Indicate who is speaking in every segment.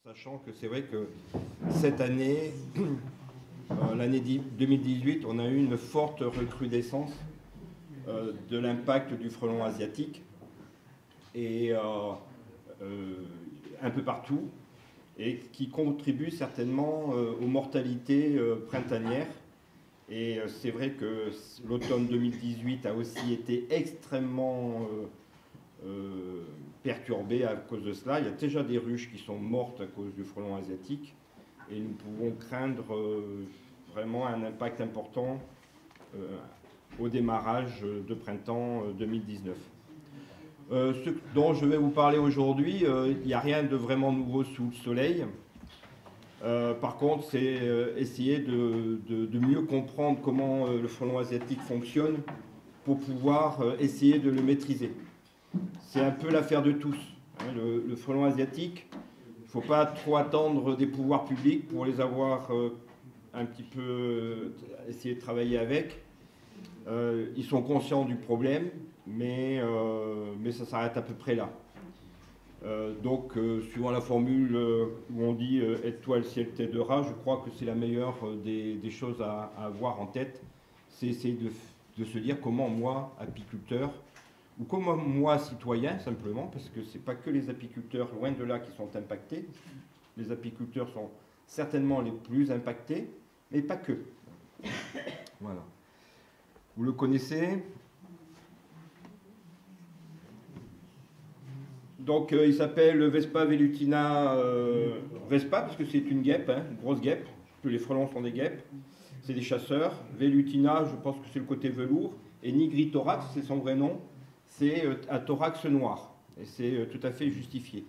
Speaker 1: Sachant que c'est vrai que cette année, l'année 2018, on a eu une forte recrudescence de l'impact du frelon asiatique et un peu partout, et qui contribue certainement aux mortalités printanières. Et c'est vrai que l'automne 2018 a aussi été extrêmement perturbé à cause de cela. Il y a déjà des ruches qui sont mortes à cause du frelon asiatique, et nous pouvons craindre vraiment un impact important au démarrage de printemps 2019. Ce dont je vais vous parler aujourd'hui, il n'y a rien de vraiment nouveau sous le soleil. Par contre, c'est essayer de mieux comprendre comment le frelon asiatique fonctionne pour pouvoir essayer de le maîtriser. C'est un peu l'affaire de tous. Le frelon asiatique, il ne faut pas trop attendre des pouvoirs publics pour les avoir un petit peu essayer de travailler avec. Ils sont conscients du problème, mais ça s'arrête à peu près là. Donc, suivant la formule où on dit aide-toi le ciel t'aidera, je crois que c'est la meilleure des choses à avoir en tête. C'est essayer de se dire comment moi, apiculteur, ou comment moi, citoyen, simplement, parce que ce n'est pas que les apiculteurs, loin de là, qui sont impactés. Les apiculteurs sont certainement les plus impactés, mais pas que. Voilà. Vous le connaissez. Donc il s'appelle Vespa velutina Vespa, parce que c'est une guêpe, une grosse guêpe, parce que les frelons sont des guêpes, c'est des chasseurs. Velutina, je pense que c'est le côté velours, et nigrithorax, c'est son vrai nom, c'est un thorax noir, et c'est tout à fait justifié.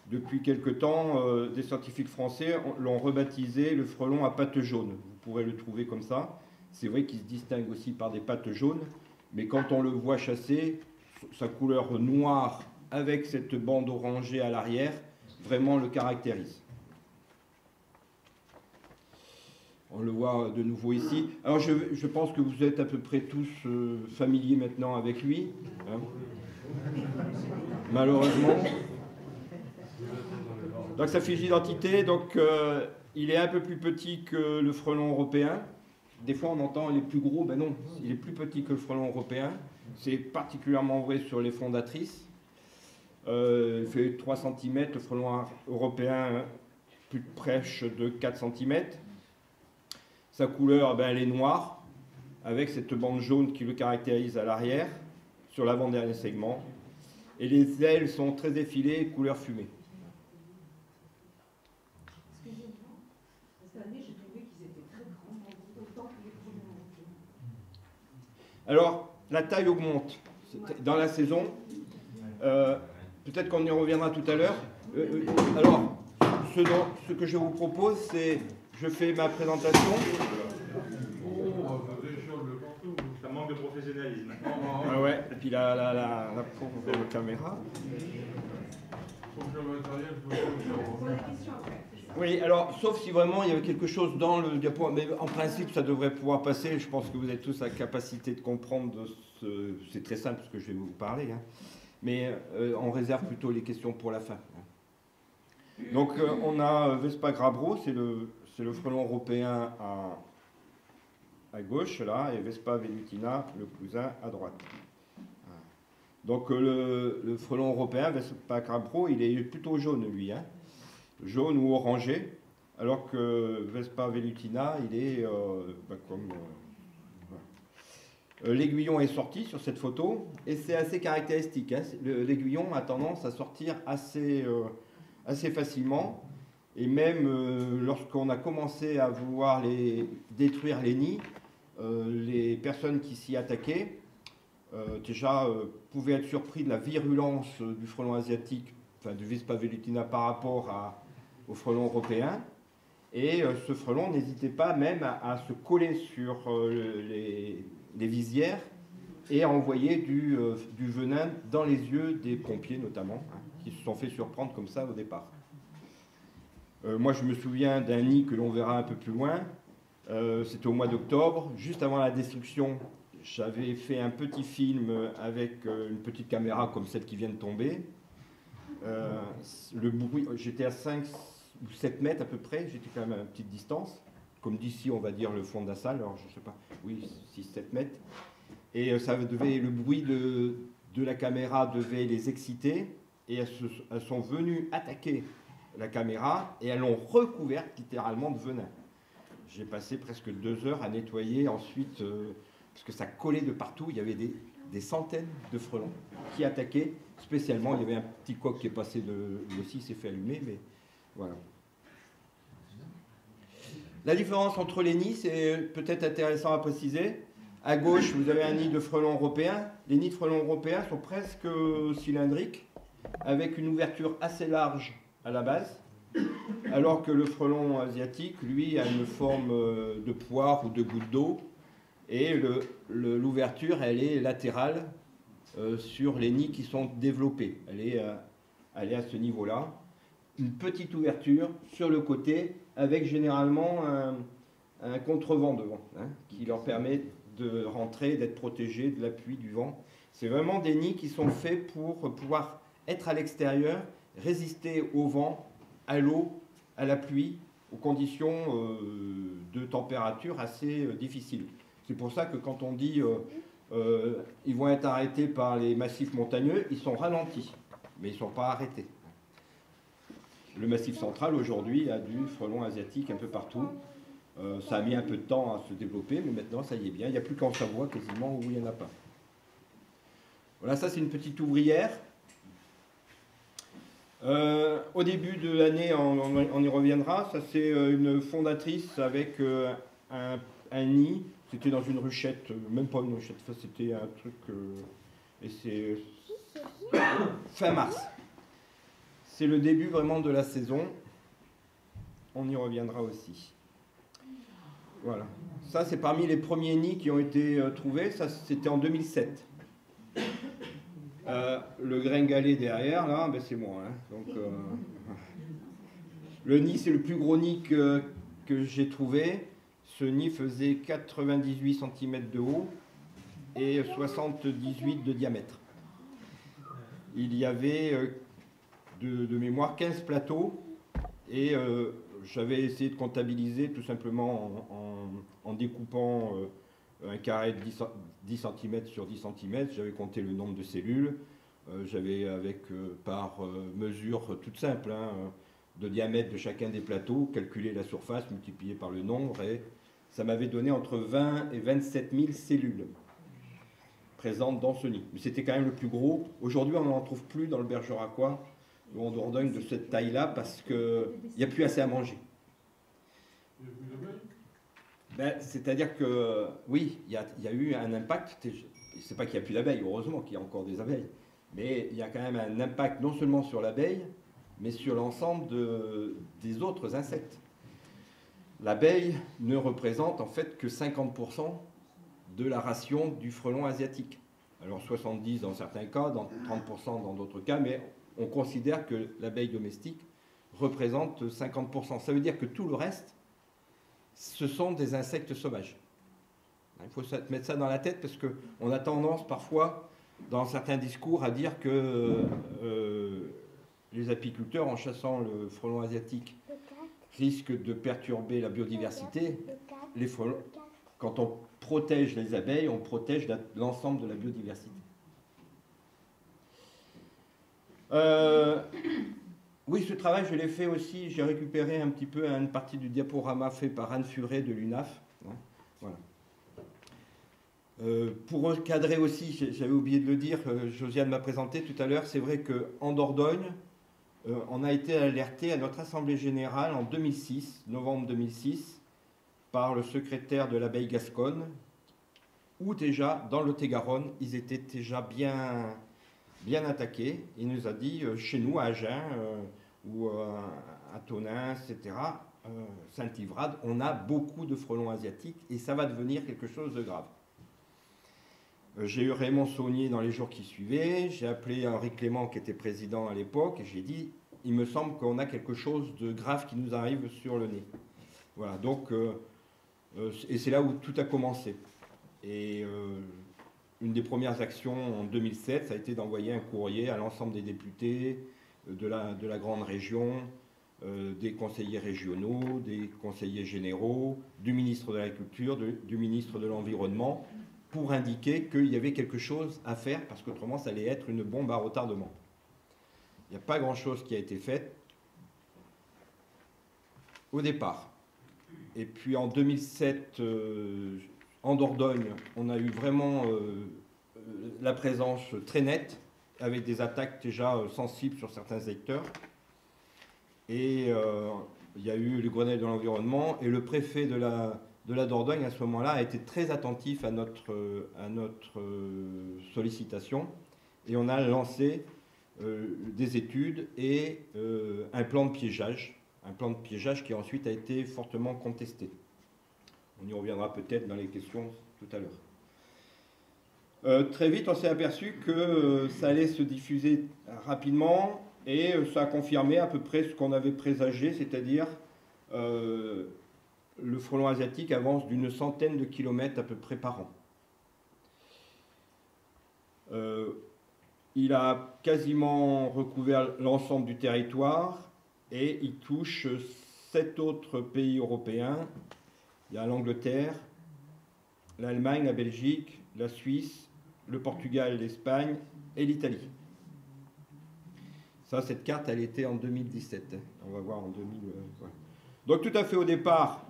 Speaker 1: Depuis quelque temps, des scientifiques français l'ont rebaptisé le frelon à pattes jaunes. Vous pourrez le trouver comme ça. C'est vrai qu'il se distingue aussi par des pattes jaunes, mais quand on le voit chasser, sa couleur noire avec cette bande orangée à l'arrière, vraiment le caractérise. On le voit de nouveau ici. Alors je pense que vous êtes à peu près tous familiers maintenant avec lui, hein, malheureusement. Donc sa fiche d'identité, donc il est un peu plus petit que le frelon européen. Des fois on entend il est plus gros, ben non, il est plus petit que le frelon européen. C'est particulièrement vrai sur les fondatrices. Il fait 3 cm, le frelon européen plus de prêche de 4 cm. Sa couleur, ben, elle est noire, avec cette bande jaune qui le caractérise à l'arrière, sur l'avant-dernier segment. Et les ailes sont très effilées, couleur fumée.
Speaker 2: Excusez-moi, cette année, j'ai trouvé qu'ils étaient très grands, autant que les frelons européens.
Speaker 1: Alors, la taille augmente dans la saison. Peut-être qu'on y reviendra tout à l'heure. Alors, ce que je vous propose, c'est, je fais ma présentation.
Speaker 3: Ça manque de professionnalisme.
Speaker 1: Ah ouais, et puis la pauvre caméra. Oui, alors, sauf si vraiment il y avait quelque chose dans le diapo, mais en principe, ça devrait pouvoir passer. Je pense que vous avez tous la capacité de comprendre. C'est très simple ce que je vais vous parler. Hein. Mais on réserve plutôt les questions pour la fin. Donc on a Vespa grabro, c'est le frelon européen à gauche, là, et Vespa velutina, le cousin, à droite. Donc le frelon européen, Vespa grabro, il est plutôt jaune, lui, hein, jaune ou orangé, alors que Vespa velutina, il est comme... L'aiguillon est sorti sur cette photo, et c'est assez caractéristique. Hein. L'aiguillon a tendance à sortir assez facilement, et même lorsqu'on a commencé à vouloir détruire les nids, les personnes qui s'y attaquaient déjà pouvaient être surpris de la virulence du frelon asiatique, enfin du Vespa velutina par rapport au frelon européen, et ce frelon n'hésitait pas même à se coller sur les visières et à envoyer du venin dans les yeux des pompiers notamment, hein, qui se sont fait surprendre comme ça au départ. Moi je me souviens d'un nid que l'on verra un peu plus loin, c'était au mois d'octobre, juste avant la destruction. J'avais fait un petit film avec une petite caméra comme celle qui vient de tomber. Le bruit, j'étais à 5 ou 7 mètres à peu près, j'étais quand même à une petite distance, comme d'ici on va dire le fond de la salle, alors je ne sais pas, oui 6-7 mètres, et le bruit de la caméra devait les exciter, et elles sont venues attaquer la caméra, et elles l'ont recouverte littéralement de venin. J'ai passé presque 2 heures à nettoyer ensuite, parce que ça collait de partout, il y avait des centaines de frelons qui attaquaient, spécialement, il y avait un petit coq qui est passé aussi, s'est fait allumer, mais voilà. La différence entre les nids, c'est peut-être intéressant à préciser. À gauche, vous avez un nid de frelons européens. Les nids de frelons européens sont presque cylindriques, avec une ouverture assez large à la base, alors que le frelon asiatique, lui, a une forme de poire ou de goutte d'eau, et l'ouverture, elle est latérale sur les nids qui sont développés. Elle est à ce niveau-là. Une petite ouverture sur le côté, avec généralement un contrevent devant, hein, qui leur permet de rentrer, d'être protégés de l'appui du vent. C'est vraiment des nids qui sont faits pour pouvoir être à l'extérieur, résister au vent, à l'eau, à la pluie, aux conditions de température assez difficiles. C'est pour ça que quand on dit ils vont être arrêtés par les massifs montagneux, ils sont ralentis, mais ils ne sont pas arrêtés. Le massif central aujourd'hui a du frelon asiatique un peu partout. Ça a mis un peu de temps à se développer, mais maintenant ça y est bien. Il n'y a plus qu'en Savoie quasiment où il n'y en a pas. Voilà, ça c'est une petite ouvrière. Au début de l'année, on y reviendra. Ça c'est une fondatrice avec un nid. C'était dans une ruchette, même pas une ruchette, c'était un truc. Et c'est fin mars. C'est le début vraiment de la saison. On y reviendra aussi. Voilà. Ça, c'est parmi les premiers nids qui ont été trouvés. Ça, c'était en 2007. Le gringalet derrière, là, ben, c'est moi. Hein. Donc, le nid, c'est le plus gros nid que j'ai trouvé. Ce nid faisait 98 cm de haut et 78 de diamètre. Il y avait de mémoire 15 plateaux et j'avais essayé de comptabiliser tout simplement en découpant un carré de 10 cm sur 10 cm. J'avais compté le nombre de cellules. J'avais par mesure toute simple, hein, de diamètre de chacun des plateaux, calculé la surface multipliée par le nombre et ça m'avait donné entre 20 et 27 000 cellules présentes dans ce nid. Mais c'était quand même le plus gros. Aujourd'hui, on n'en trouve plus dans le Bergeracois ou en Dordogne de cette taille-là parce qu'il n'y a plus assez à manger. Ben, c'est-à-dire que, oui, il y a eu un impact. C'est pas qu'il n'y a plus d'abeilles, heureusement qu'il y a encore des abeilles. Mais il y a quand même un impact non seulement sur l'abeille, mais sur l'ensemble des autres insectes. L'abeille ne représente en fait que 50% de la ration du frelon asiatique. Alors 70% dans certains cas, 30% dans d'autres cas, mais on considère que l'abeille domestique représente 50%. Ça veut dire que tout le reste, ce sont des insectes sauvages. Il faut mettre ça dans la tête parce qu'on a tendance parfois, dans certains discours, à dire que les apiculteurs, en chassant le frelon asiatique, risque de perturber la biodiversité. Les frelons, quand on protège les abeilles, on protège l'ensemble de la biodiversité. Oui, ce travail, je l'ai fait aussi. J'ai récupéré un petit peu une partie du diaporama fait par Anne Furet de l'UNAF. Voilà. Pour recadrer aussi, j'avais oublié de le dire, Josiane m'a présenté tout à l'heure, c'est vrai qu'en Dordogne, on a été alerté à notre Assemblée Générale en 2006, novembre 2006, par le secrétaire de l'abeille gasconne, où déjà, dans le Lot-et-Garonne, ils étaient déjà bien attaqués. Il nous a dit, chez nous, à Agen, ou à Tonneins, etc., Saint-Ivrade, on a beaucoup de frelons asiatiques, et ça va devenir quelque chose de grave. J'ai eu Raymond Saunier dans les jours qui suivaient, j'ai appelé Henri Clément qui était président à l'époque et j'ai dit il me semble qu'on a quelque chose de grave qui nous arrive sur le nez. Voilà, donc, et c'est là où tout a commencé. Et une des premières actions en 2007, ça a été d'envoyer un courrier à l'ensemble des députés de la grande région des conseillers régionaux, des conseillers généraux, du ministre de l'Agriculture, du ministre de l'Environnement, pour indiquer qu'il y avait quelque chose à faire, parce qu'autrement, ça allait être une bombe à retardement. Il n'y a pas grand-chose qui a été fait au départ. Et puis en 2007, en Dordogne, on a eu vraiment la présence très nette, avec des attaques déjà sensibles sur certains secteurs. Et il y a eu le Grenelle de l'environnement, et le préfet de la Dordogne, à ce moment-là, a été très attentif à notre sollicitation. Et on a lancé des études et un plan de piégeage. Un plan de piégeage qui ensuite a été fortement contesté. On y reviendra peut-être dans les questions tout à l'heure. Très vite, on s'est aperçu que ça allait se diffuser rapidement et ça a confirmé à peu près ce qu'on avait présagé, c'est-à-dire le frelon asiatique avance d'une centaine de kilomètres à peu près par an. Il a quasiment recouvert l'ensemble du territoire. Et il touche 7 autres pays européens. Il y a l'Angleterre, l'Allemagne, la Belgique, la Suisse, le Portugal, l'Espagne et l'Italie. Ça, cette carte, elle était en 2017. On va voir en 2000. Ouais. Donc tout à fait au départ,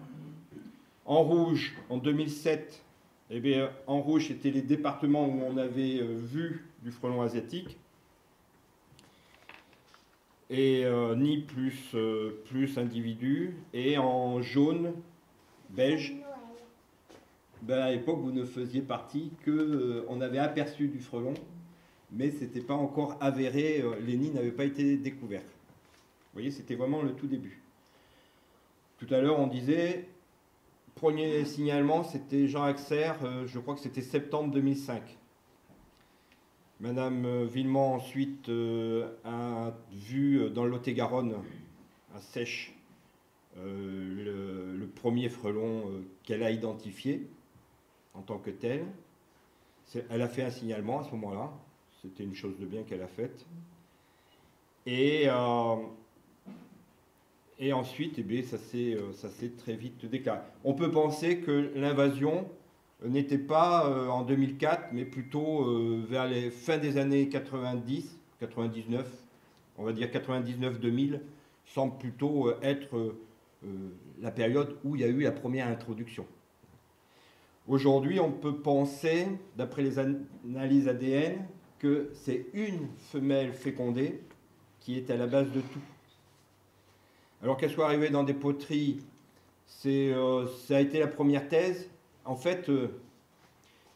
Speaker 1: en rouge, en 2007, eh bien, en rouge, c'était les départements où on avait vu du frelon asiatique. Et ni plus individus, et en jaune, beige, ben à l'époque vous ne faisiez partie que on avait aperçu du frelon, mais ce n'était pas encore avéré, les nids n'avaient pas été découverts. Vous voyez, c'était vraiment le tout début. Tout à l'heure on disait, premier signalement, c'était Jean Axer, je crois que c'était septembre 2005. Madame Villemont ensuite a vu dans le Lot-et-Garonne, à Sèche, le premier frelon qu'elle a identifié en tant que tel. Elle a fait un signalement à ce moment-là. C'était une chose de bien qu'elle a faite. Et ensuite, eh bien, ça s'est très vite déclaré. On peut penser que l'invasion n'était pas en 2004, mais plutôt vers les fins des années 90, 99, on va dire 99-2000, semble plutôt être la période où il y a eu la première introduction. Aujourd'hui, on peut penser, d'après les analyses ADN, que c'est une femelle fécondée qui est à la base de tout. Alors qu'elle soit arrivée dans des poteries, ça a été la première thèse. En fait,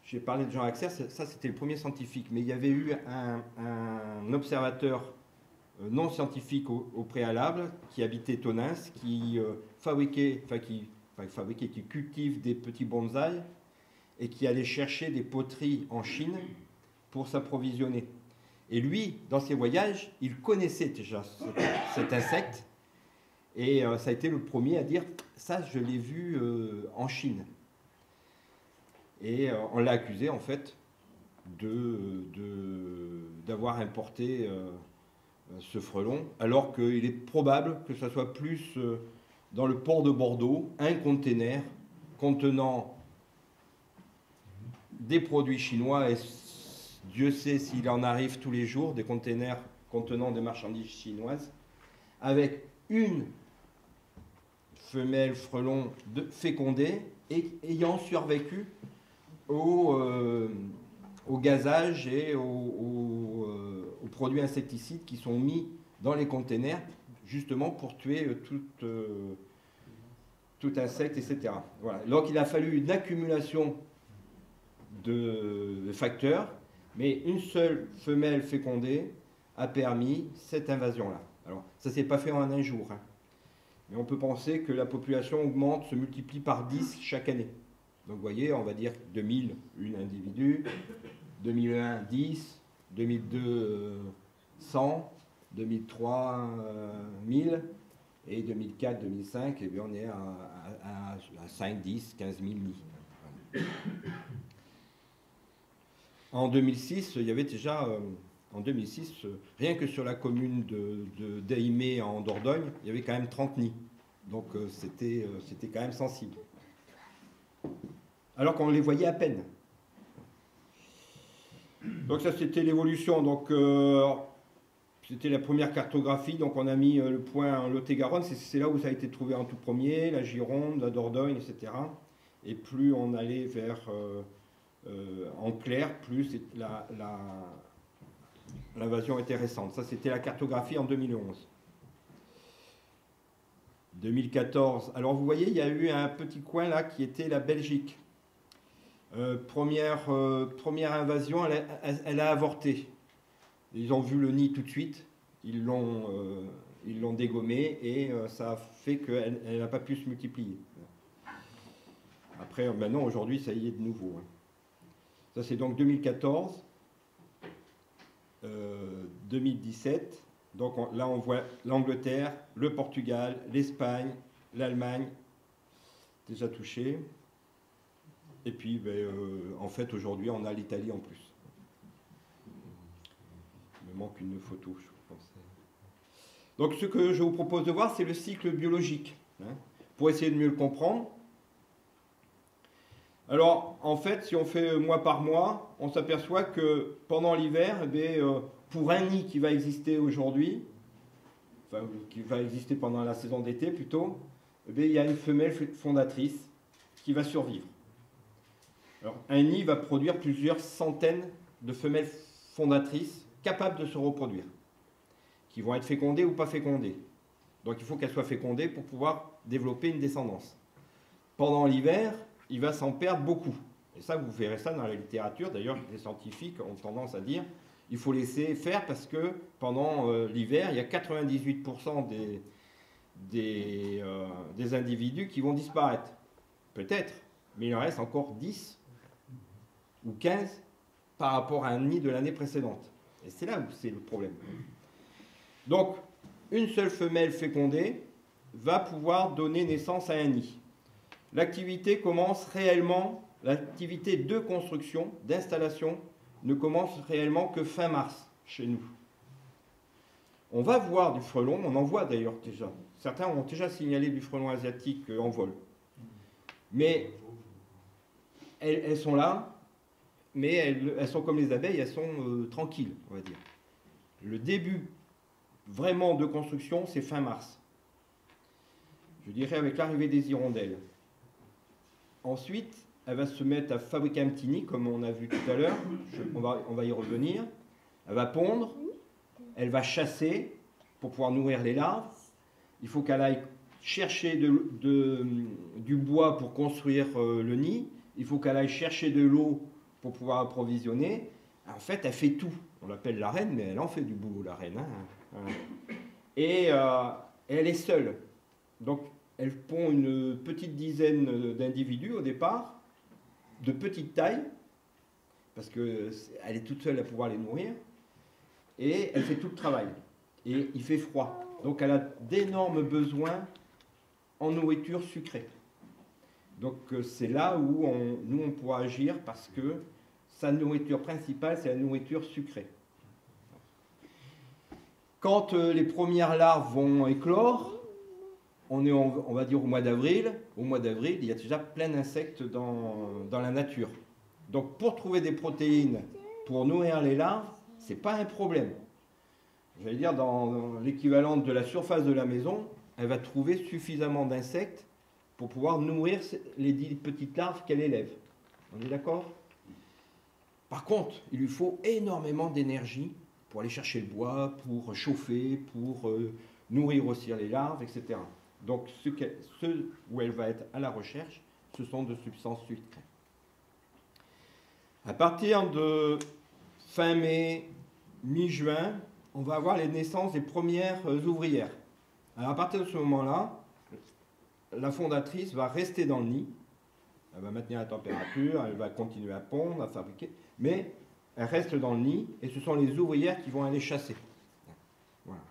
Speaker 1: j'ai parlé de Jean Axer, ça c'était le premier scientifique, mais il y avait eu un observateur non scientifique au préalable qui habitait Tonins, qui qui cultive des petits bonsaïs et qui allait chercher des poteries en Chine pour s'approvisionner. Et lui, dans ses voyages, il connaissait déjà cet insecte et ça a été le premier à dire « ça, je l'ai vu en Chine ». Et on l'a accusé en fait d'avoir importé ce frelon, alors qu'il est probable que ce soit plus dans le port de Bordeaux, un conteneur contenant des produits chinois, et Dieu sait s'il en arrive tous les jours, des conteneurs contenant des marchandises chinoises, avec une femelle frelon fécondée et ayant survécu au gazage et aux produits insecticides qui sont mis dans les containers justement pour tuer tout insecte, etc. Voilà. Donc il a fallu une accumulation de facteurs, mais une seule femelle fécondée a permis cette invasion-là. Alors ça ne s'est pas fait en un jour, hein. Mais on peut penser que la population augmente, se multiplie par 10 chaque année. Donc vous voyez, on va dire 2000, une individu, 2001, 10, 2002, 100, 2003, 1000, et 2004, 2005, eh bien, on est à 5, 10, 15 000 nids. En 2006, il y avait déjà, en 2006, rien que sur la commune d'Aimé en Dordogne, il y avait quand même 30 nids. Donc c'était quand même sensible. Alors qu'on les voyait à peine. Donc ça, c'était l'évolution. Donc c'était la première cartographie. Donc on a mis le point en Lot-et-Garonne. C'est là où ça a été trouvé en tout premier, la Gironde, la Dordogne, etc. Et plus on allait vers en clair, plus l'invasion était récente. Ça, c'était la cartographie en 2011. 2014. Alors vous voyez, il y a eu un petit coin là qui était la Belgique. Première invasion, elle a avorté. Ils ont vu le nid tout de suite, ils l'ont dégommé et ça a fait qu'elle n'a pas pu se multiplier. Après, maintenant, aujourd'hui, ça y est de nouveau. Ça, c'est donc 2014, 2017. Donc là, on voit l'Angleterre, le Portugal, l'Espagne, l'Allemagne, déjà touchés. Et puis, en fait, aujourd'hui, on a l'Italie en plus. Il me manque une photo, je pense. Donc, ce que je vous propose de voir, c'est le cycle biologique, pour essayer de mieux le comprendre. Alors, en fait, si on fait mois par mois, on s'aperçoit que pendant l'hiver, pour un nid qui va exister aujourd'hui, enfin, qui va exister pendant la saison d'été plutôt, il y a une femelle fondatrice qui va survivre. Alors, un nid va produire plusieurs centaines de femelles fondatrices capables de se reproduire, qui vont être fécondées ou pas fécondées. Donc il faut qu'elles soient fécondées pour pouvoir développer une descendance. Pendant l'hiver, il va s'en perdre beaucoup. Et ça, vous verrez ça dans la littérature. D'ailleurs, les scientifiques ont tendance à dire qu'il faut laisser faire parce que pendant l'hiver, il y a 98% des individus qui vont disparaître. Peut-être, mais il en reste encore 10 ou 15 par rapport à un nid de l'année précédente. Et c'est là où c'est le problème. Donc, une seule femelle fécondée va pouvoir donner naissance à un nid. L'activité commence réellement, l'activité de construction, d'installation, ne commence réellement que fin mars chez nous. On va voir du frelon, on en voit d'ailleurs déjà. Certains ont déjà signalé du frelon asiatique en vol. Mais elles sont là, mais elles sont comme les abeilles, elles sont tranquilles, on va dire. Le début vraiment de construction, c'est fin mars. Je dirais avec l'arrivée des hirondelles. Ensuite, elle va se mettre à fabriquer un petit nid, comme on a vu tout à l'heure. On va y revenir. Elle va pondre. Elle va chasser pour pouvoir nourrir les larves. Il faut qu'elle aille chercher du bois pour construire le nid. Il faut qu'elle aille chercher de l'eau pour pouvoir approvisionner. En fait, elle fait tout. On l'appelle la reine, mais elle en fait du boulot, la reine. Et elle est seule. Donc, elle pond une petite dizaine d'individus au départ, de petite taille, parce qu'elle est toute seule à pouvoir les nourrir, et elle fait tout le travail. Et il fait froid. Donc elle a d'énormes besoins en nourriture sucrée. Donc c'est là où nous on pourra agir, parce que sa nourriture principale, c'est la nourriture sucrée. Quand les premières larves vont éclore, on va dire au mois d'avril. Au mois d'avril, il y a déjà plein d'insectes dans la nature. Donc pour trouver des protéines pour nourrir les larves, ce n'est pas un problème. J'allais dire, dans l'équivalent de la surface de la maison, elle va trouver suffisamment d'insectes pour pouvoir nourrir les 10 petites larves qu'elle élève. On est d'accord? Par contre, il lui faut énormément d'énergie pour aller chercher le bois, pour chauffer, pour nourrir aussi les larves, etc. Donc, ce où elle va être à la recherche, ce sont de substances sucrées. À partir de fin mai, mi-juin, on va avoir les naissances des premières ouvrières. Alors, à partir de ce moment-là, la fondatrice va rester dans le nid. Elle va maintenir la température, elle va continuer à pondre, à fabriquer, mais elle reste dans le nid et ce sont les ouvrières qui vont aller chasser. Voilà.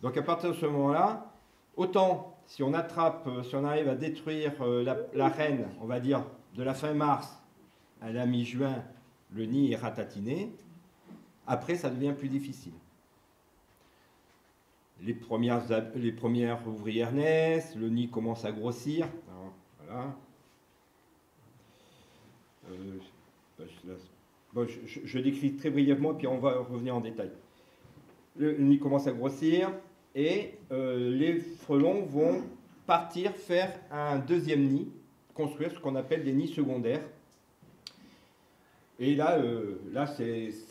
Speaker 1: Donc, à partir de ce moment-là, autant, si on arrive à détruire la reine, on va dire, de la fin mars à la mi-juin, le nid est ratatiné. Après, ça devient plus difficile. Les premières ouvrières naissent, le nid commence à grossir. Alors, voilà. Bon, je décris très brièvement, puis on va revenir en détail. Le nid commence à grossir et les frelons vont partir faire un deuxième nid, construire ce qu'on appelle des nids secondaires. Et là,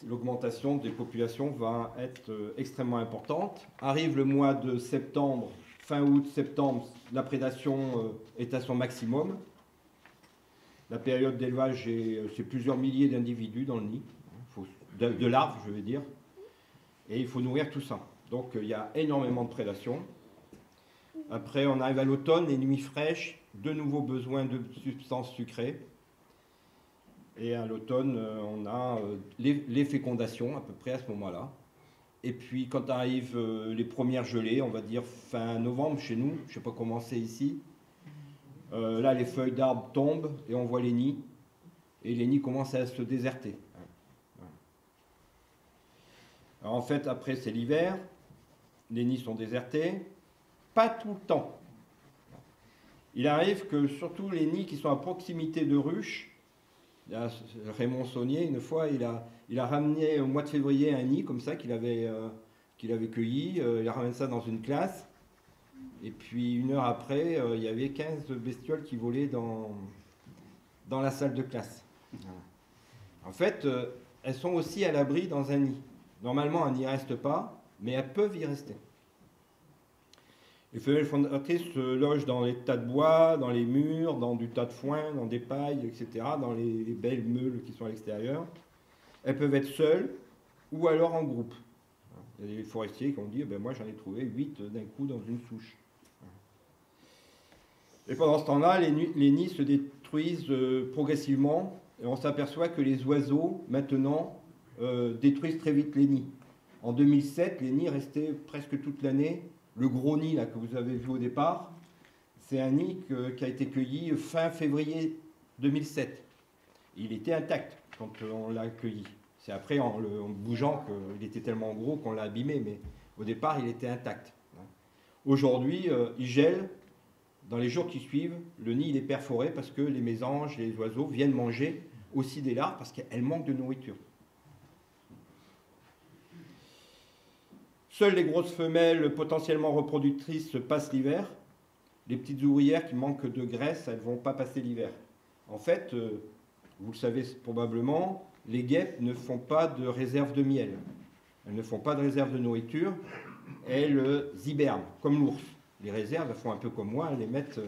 Speaker 1: l'augmentation des populations va être extrêmement importante. Arrive le mois de septembre, fin août, septembre, la prédation est à son maximum. La période d'élevage, c'est plusieurs milliers d'individus dans le nid, de larves, je veux dire. Et il faut nourrir tout ça. Donc il y a énormément de prédation. Après, on arrive à l'automne, les nuits fraîches, de nouveaux besoins de substances sucrées. Et à l'automne, on a les fécondations, à peu près à ce moment-là. Et puis, quand arrivent les premières gelées, on va dire fin novembre chez nous, je ne sais pas comment c'est ici, là, les feuilles d'arbres tombent et on voit les nids. Et les nids commencent à se déserter. Alors, en fait, après, c'est l'hiver. Les nids sont désertés. Pas tout le temps. Il arrive que, surtout les nids qui sont à proximité de ruches, Raymond Saunier, une fois, il a ramené au mois de février un nid comme ça qu'il avait cueilli. Il a ramené ça dans une classe. Et puis, une heure après, il y avait 15 bestioles qui volaient dans la salle de classe. En fait, elles sont aussi à l'abri dans un nid. Normalement, elles n'y restent pas, mais elles peuvent y rester. Les femelles fondatrices se logent dans les tas de bois, dans les murs, dans du tas de foin, dans des pailles, etc., dans les belles meules qui sont à l'extérieur. Elles peuvent être seules ou alors en groupe. Il y a des forestiers qui ont dit, ben moi j'en ai trouvé 8 d'un coup dans une souche. Et pendant ce temps-là, les nids se détruisent progressivement et on s'aperçoit que les oiseaux, maintenant, détruisent très vite les nids. En 2007, les nids restaient presque toute l'année. Le gros nid là, que vous avez vu au départ, c'est un nid qui a été cueilli fin février 2007. Il était intact quand on l'a cueilli. C'est après, en bougeant, qu'il était tellement gros qu'on l'a abîmé, mais au départ, il était intact. Aujourd'hui, il gèle. Dans les jours qui suivent, le nid il est perforé parce que les mésanges, les oiseaux viennent manger aussi des larves parce qu'elles manquent de nourriture. Seules les grosses femelles potentiellement reproductrices passent l'hiver. Les petites ouvrières qui manquent de graisse, elles ne vont pas passer l'hiver. En fait, vous le savez probablement, les guêpes ne font pas de réserve de miel. Elles ne font pas de réserve de nourriture. Elles hibernent, comme l'ours. Les réserves, elles font un peu comme moi, elles les mettent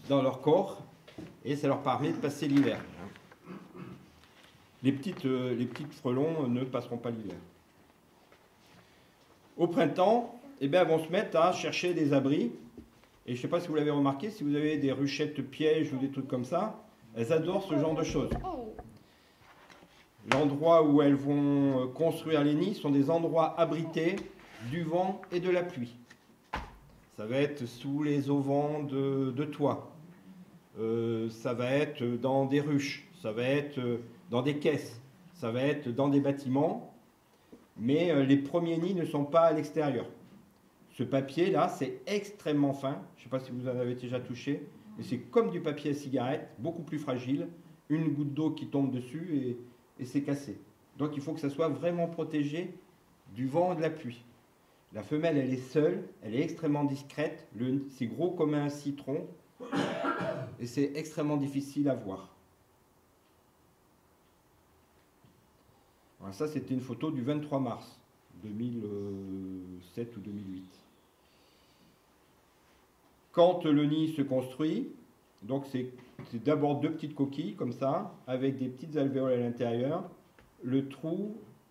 Speaker 1: dans leur corps et ça leur permet de passer l'hiver. Les petites frelons ne passeront pas l'hiver. Au printemps, eh bien, elles vont se mettre à chercher des abris. Et je ne sais pas si vous l'avez remarqué, si vous avez des ruchettes pièges ou des trucs comme ça, elles adorent ce genre de choses. L'endroit où elles vont construire les nids sont des endroits abrités du vent et de la pluie. Ça va être sous les auvents de toit. Ça va être dans des ruches. Ça va être dans des caisses. Ça va être dans des bâtiments. Mais les premiers nids ne sont pas à l'extérieur. Ce papier-là, c'est extrêmement fin. Je ne sais pas si vous en avez déjà touché. Mais c'est comme du papier à cigarette, beaucoup plus fragile. Une goutte d'eau qui tombe dessus et c'est cassé. Donc il faut que ça soit vraiment protégé du vent et de la pluie. La femelle, elle est seule, elle est extrêmement discrète. C'est gros comme un citron. Et c'est extrêmement difficile à voir. Alors ça, c'était une photo du 23 mars 2007 ou 2008. Quand le nid se construit, donc c'est d'abord 2 petites coquilles comme ça, avec des petites alvéoles à l'intérieur.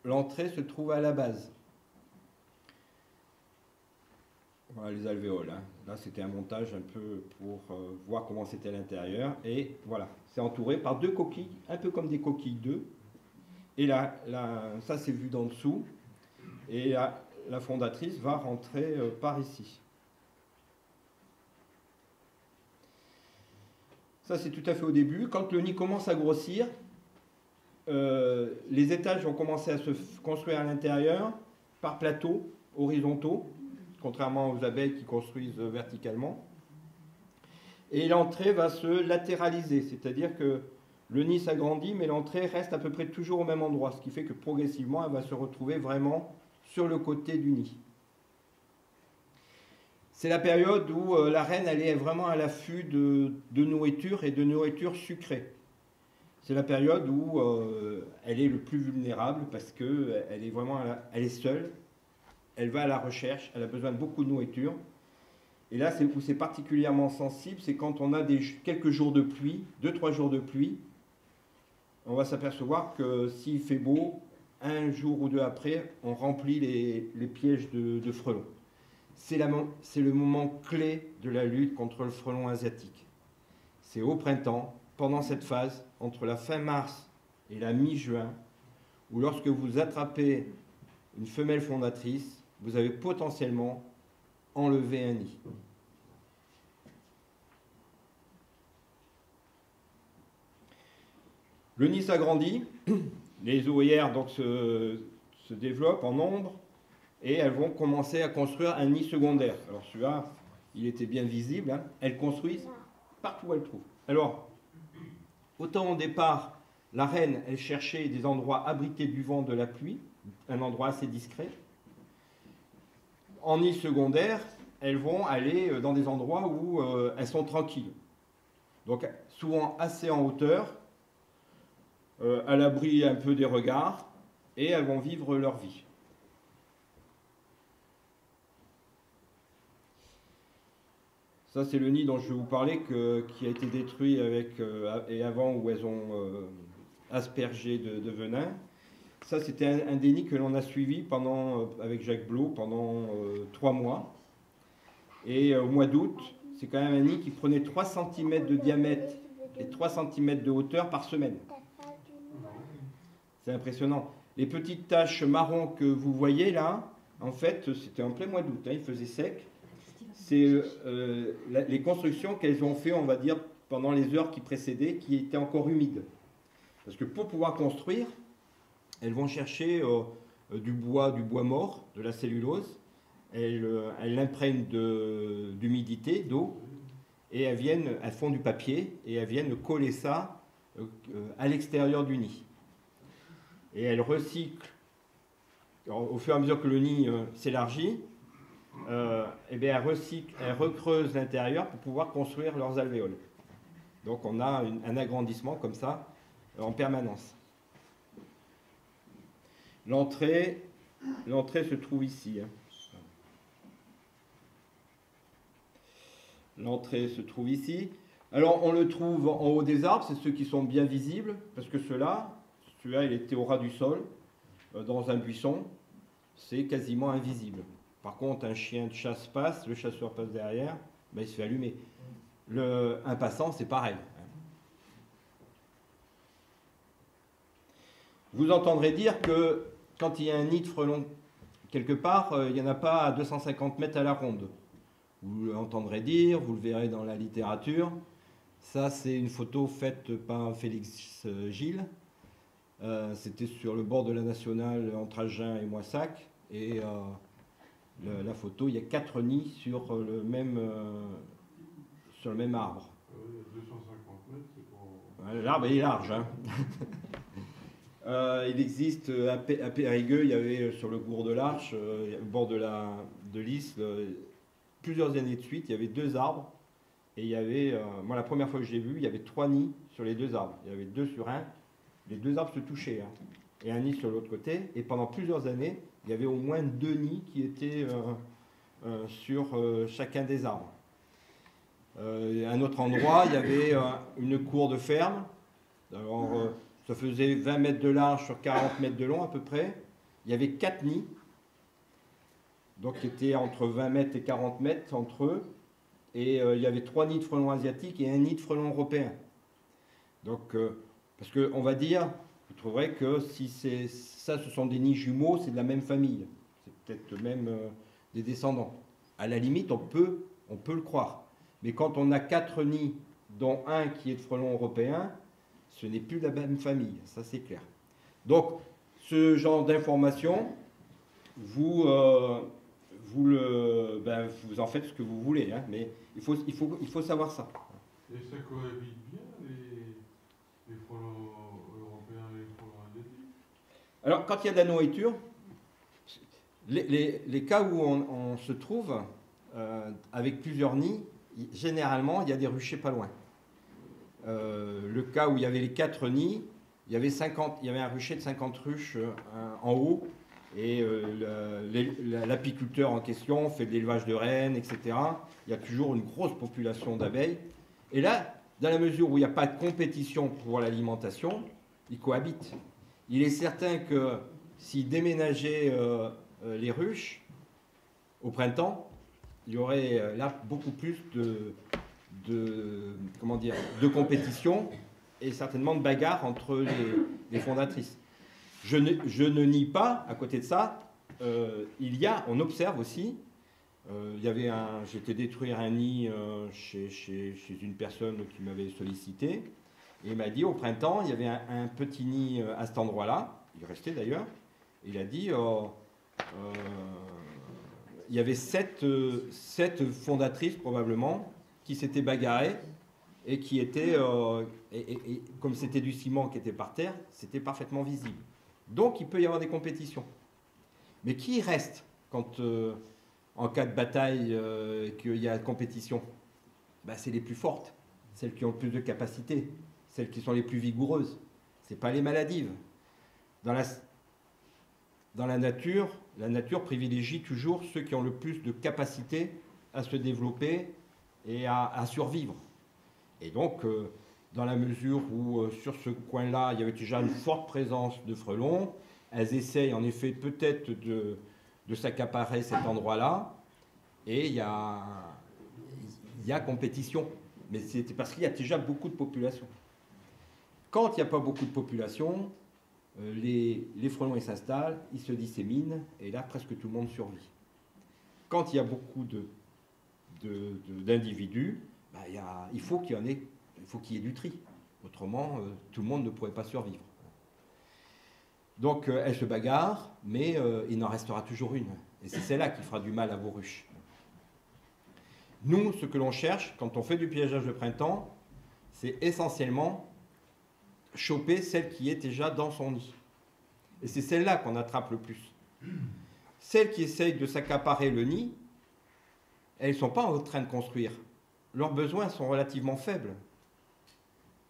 Speaker 1: L'entrée se trouve à la base. Voilà les alvéoles. Hein. Là, c'était un montage un peu pour voir comment c'était à l'intérieur. Et voilà, c'est entouré par 2 coquilles, un peu comme des coquilles d'œufs. Et là, ça, c'est vu d'en dessous. Et la fondatrice va rentrer par ici. Ça, c'est tout à fait au début. Quand le nid commence à grossir, les étages vont commencer à se construire à l'intérieur par plateaux horizontaux, contrairement aux abeilles qui construisent verticalement. Et l'entrée va se latéraliser, c'est-à-dire que le nid s'agrandit, mais l'entrée reste à peu près toujours au même endroit, ce qui fait que progressivement, elle va se retrouver vraiment sur le côté du nid. C'est la période où la reine elle est vraiment à l'affût de nourriture et de nourriture sucrée. C'est la période où elle est le plus vulnérable parce qu'elle est vraiment elle est seule, elle va à la recherche, elle a besoin de beaucoup de nourriture. Et là, où c'est particulièrement sensible, c'est quand on a quelques jours de pluie, 2-3 jours de pluie, on va s'apercevoir que s'il fait beau, un jour ou deux après, on remplit les pièges de frelons. C'est le moment clé de la lutte contre le frelon asiatique. C'est au printemps, pendant cette phase, entre la fin mars et la mi-juin, où lorsque vous attrapez une femelle fondatrice, vous avez potentiellement enlevé un nid. Le nid s'agrandit, les ouvrières donc se développent en nombre et elles vont commencer à construire un nid secondaire. Alors celui-là, il était bien visible, hein. Elles construisent partout où elles trouvent. Alors, autant au départ, la reine, elle cherchait des endroits abrités du vent, de la pluie, un endroit assez discret. En nid secondaire, elles vont aller dans des endroits où elles sont tranquilles. Donc souvent assez en hauteur, à l'abri un peu des regards, et elles vont vivre leur vie. Ça, c'est le nid dont je vais vous parler, qui a été détruit et avant où elles ont aspergé de venin. Ça, c'était un des nids que l'on a suivi avec Jacques Blot pendant 3 mois. Et au mois d'août, c'est quand même un nid qui prenait 3 cm de diamètre et 3 cm de hauteur par semaine. C'est impressionnant. Les petites taches marron que vous voyez là, en fait, c'était en plein mois d'août, hein, il faisait sec. C'est les constructions qu'elles ont fait, on va dire, pendant les heures qui précédaient, qui étaient encore humides. Parce que pour pouvoir construire, elles vont chercher du bois mort, de la cellulose, elles l'imprègnent d'humidité, d'eau, et elles font du papier, et elles viennent coller ça à l'extérieur du nid. Et elles recyclent, au fur et à mesure que le nid s'élargit, et bien elles recreusent l'intérieur pour pouvoir construire leurs alvéoles. Donc on a un agrandissement comme ça en permanence. L'entrée se trouve ici. L'entrée se trouve ici. Alors on le trouve en haut des arbres, c'est ceux qui sont bien visibles, parce que celui-là il était au ras du sol, dans un buisson, c'est quasiment invisible. Par contre, un chien de chasse passe, le chasseur passe derrière, ben, il se fait allumer. Un passant, c'est pareil. Vous entendrez dire que quand il y a un nid de frelons quelque part, il n'y en a pas à 250 mètres à la ronde. Vous l'entendrez dire, vous le verrez dans la littérature. Ça, c'est une photo faite par Félix Gilles. C'était sur le bord de la nationale entre Agen et Moissac. Et la photo, il y a 4 nids sur le même arbre.
Speaker 4: 250 mètres, c'est pas...
Speaker 1: L'arbre est large. Hein. Il existe à Périgueux, il y avait sur le bourg de l'Arche, au bord de l'Isle, plusieurs années de suite, il y avait 2 arbres. Et il y avait, moi la première fois que je l'ai vu, il y avait 3 nids sur les 2 arbres. Il y avait 2 sur un. Les 2 arbres se touchaient. Hein. Et un nid sur l'autre côté. Et pendant plusieurs années, il y avait au moins 2 nids qui étaient sur chacun des arbres. À un autre endroit, il y avait une cour de ferme. Alors, ça faisait 20 mètres de large sur 40 mètres de long à peu près. Il y avait 4 nids. Donc, qui étaient entre 20 mètres et 40 mètres entre eux. Et il y avait 3 nids de frelons asiatiques et un nid de frelons européens. Donc, parce qu'on va dire, vous trouverez que si ce sont des nids jumeaux, c'est de la même famille. C'est peut-être même des descendants. À la limite, on peut le croire. Mais quand on a 4 nids, dont un qui est de frelons européens, ce n'est plus de la même famille, ça c'est clair. Donc, ce genre d'information, vous en faites ce que vous voulez, hein, mais il faut savoir ça.
Speaker 4: Et ça cohabite bien, les frelons européens et les frelons asiatiques?
Speaker 1: Alors, quand il y a de la nourriture, les cas où on se trouve avec plusieurs nids, généralement, il y a des ruchers pas loin. Le cas où il y avait les 4 nids, il y avait un rucher de 50 ruches en haut, et l'apiculteur en question fait de l'élevage de rennes, etc. Il y a toujours une grosse population d'abeilles. Et là, dans la mesure où il n'y a pas de compétition pour l'alimentation, ils cohabitent. Il est certain que s'ils déménageaient les ruches au printemps, il y aurait là beaucoup plus de compétition et certainement de bagarre entre les fondatrices. Je ne nie pas, à côté de ça, on observe aussi, j'étais détruire un nid chez une personne qui m'avait sollicité, et il m'a dit au printemps, il y avait un petit nid à cet endroit-là, il restait d'ailleurs, il a dit, il y avait 7 fondatrices probablement qui s'étaient bagarrées et qui étaient, et comme c'était du ciment qui était par terre, c'était parfaitement visible. Donc il peut y avoir des compétitions. Mais qui reste quand, en cas de bataille, qu'il y a compétition? Ben, c'est les plus fortes, celles qui ont le plus de capacité, celles qui sont les plus vigoureuses. Ce n'est pas les maladives. Dans la nature privilégie toujours ceux qui ont le plus de capacité à se développer et à survivre. Et donc, dans la mesure où sur ce coin-là, il y avait déjà une forte présence de frelons, elles essayent en effet peut-être de s'accaparer cet endroit-là, et il y a compétition. Mais c'est parce qu'il y a déjà beaucoup de population. Quand il n'y a pas beaucoup de population, les frelons ils s'installent, ils se disséminent, et là presque tout le monde survit. Quand il y a beaucoup d'individus, ben, il faut qu'il y ait du tri. Autrement, tout le monde ne pourrait pas survivre. Donc, elles se bagarrent, mais il en restera toujours une. Et c'est celle-là qui fera du mal à vos ruches. Nous, ce que l'on cherche, quand on fait du piégeage de printemps, c'est essentiellement choper celle qui est déjà dans son nid. Et c'est celle-là qu'on attrape le plus. Celles qui essayent de s'accaparer le nid, elles ne sont pas en train de construire. Leurs besoins sont relativement faibles.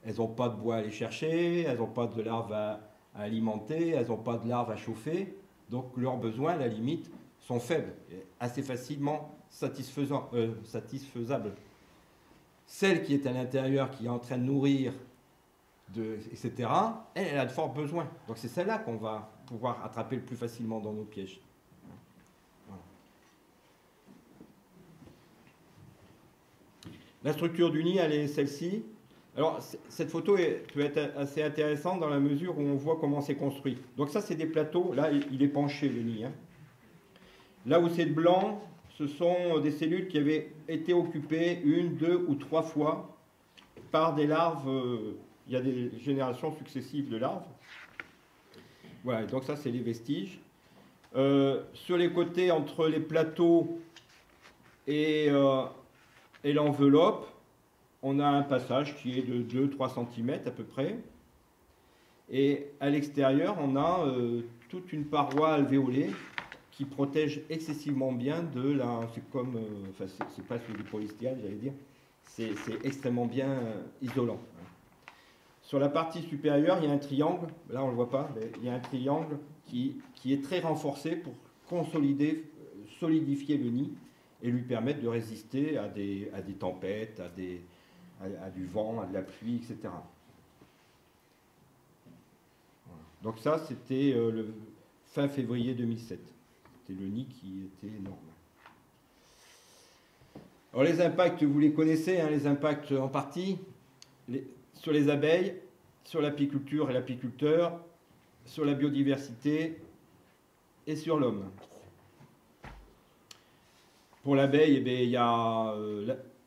Speaker 1: Elles n'ont pas de bois à aller chercher, elles n'ont pas de larves à alimenter, elles n'ont pas de larves à chauffer. Donc leurs besoins, à la limite, sont faibles, et assez facilement satisfaisables. Celle qui est à l'intérieur, qui est en train de nourrir, etc., elle a de forts besoins. Donc c'est celle-là qu'on va pouvoir attraper le plus facilement dans nos pièges. Voilà. La structure du nid, elle est celle-ci. Alors, cette photo peut être assez intéressante dans la mesure où on voit comment c'est construit. Donc ça, c'est des plateaux. Là, il est penché, le nid. Hein. Là où c'est blanc, ce sont des cellules qui avaient été occupées 1, 2 ou 3 fois par des larves. Il y a des générations successives de larves. Voilà, donc ça, c'est les vestiges. Sur les côtés, entre les plateaux et l'enveloppe, on a un passage qui est de 2-3 cm à peu près. Et à l'extérieur, on a toute une paroi alvéolée qui protège excessivement bien de la... C'est comme... Enfin, c'est pas sur du polystyrène, j'allais dire. C'est extrêmement bien isolant. Sur la partie supérieure, il y a un triangle. Là, on ne le voit pas, mais il y a un triangle qui est très renforcé pour solidifier le nid et lui permettre de résister à des tempêtes, à du vent, à de la pluie, etc. Voilà. Donc ça, c'était le fin février 2007. C'était le nid qui était énorme. Alors les impacts, vous les connaissez, hein, les impacts en partie, sur les abeilles, sur l'apiculture et l'apiculteur, sur la biodiversité et sur l'homme. Pour l'abeille, eh bien, il y a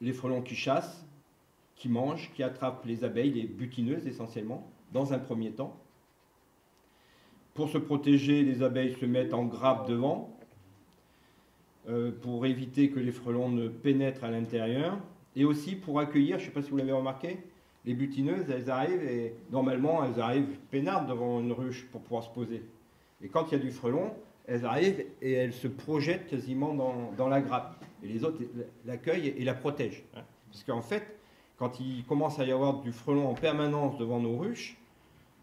Speaker 1: les frelons qui chassent, qui mangent, qui attrapent les abeilles, les butineuses essentiellement, dans un premier temps. Pour se protéger, les abeilles se mettent en grappe devant, pour éviter que les frelons ne pénètrent à l'intérieur. Et aussi pour accueillir, je ne sais pas si vous l'avez remarqué, les butineuses, elles arrivent et normalement elles arrivent peinardes devant une ruche pour pouvoir se poser. Et quand il y a du frelon, elles arrivent et elles se projettent quasiment dans la grappe. Et les autres l'accueillent et la protègent. Parce qu'en fait, quand il commence à y avoir du frelon en permanence devant nos ruches,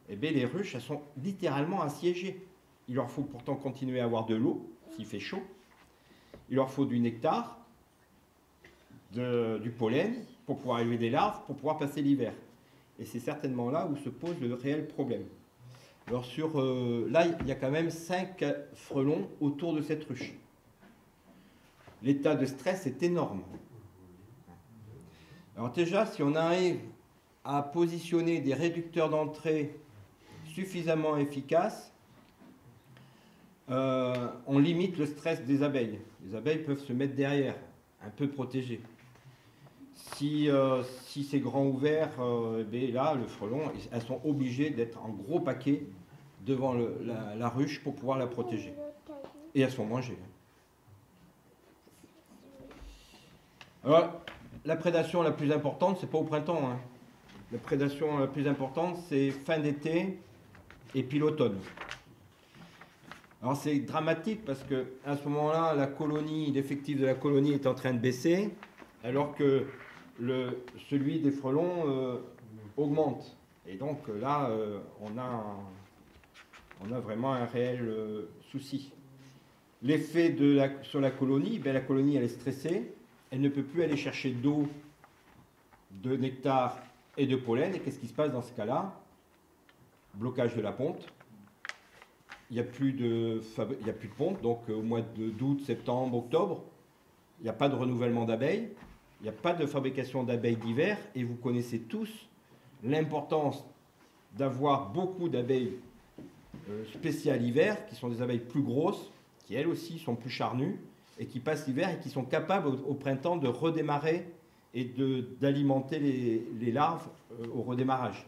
Speaker 1: eh bien, les ruches, elles sont littéralement assiégées. Il leur faut pourtant continuer à avoir de l'eau, s'il fait chaud. Il leur faut du nectar, du pollen, pour pouvoir élever des larves, pour pouvoir passer l'hiver. Et c'est certainement là où se pose le réel problème. Alors là, il y a quand même 5 frelons autour de cette ruche. L'état de stress est énorme. Alors déjà, si on arrive à positionner des réducteurs d'entrée suffisamment efficaces, on limite le stress des abeilles. Les abeilles peuvent se mettre derrière, un peu protégées. Si c'est grand ouvert, là, le frelon, elles sont obligées d'être en gros paquet devant la ruche pour pouvoir la protéger. Et elles sont mangées. Alors, la prédation la plus importante, c'est pas au printemps. Hein. La prédation la plus importante, c'est fin d'été et puis l'automne. Alors c'est dramatique parce que à ce moment-là, l'effectif de la colonie est en train de baisser, alors que celui des frelons augmente. Et donc là, on a vraiment un réel souci. L'effet sur la colonie, la colonie elle est stressée, elle ne peut plus aller chercher d'eau, de nectar et de pollen. Et qu'est-ce qui se passe dans ce cas-là? Blocage de la ponte. Il n'y a plus de ponte, donc au mois d'août, septembre, octobre, il n'y a pas de renouvellement d'abeilles, il n'y a pas de fabrication d'abeilles d'hiver, et vous connaissez tous l'importance d'avoir beaucoup d'abeilles spéciales hiver, qui sont des abeilles plus grosses, qui elles aussi sont plus charnues, et qui passent l'hiver et qui sont capables au printemps de redémarrer et d'alimenter les larves au redémarrage.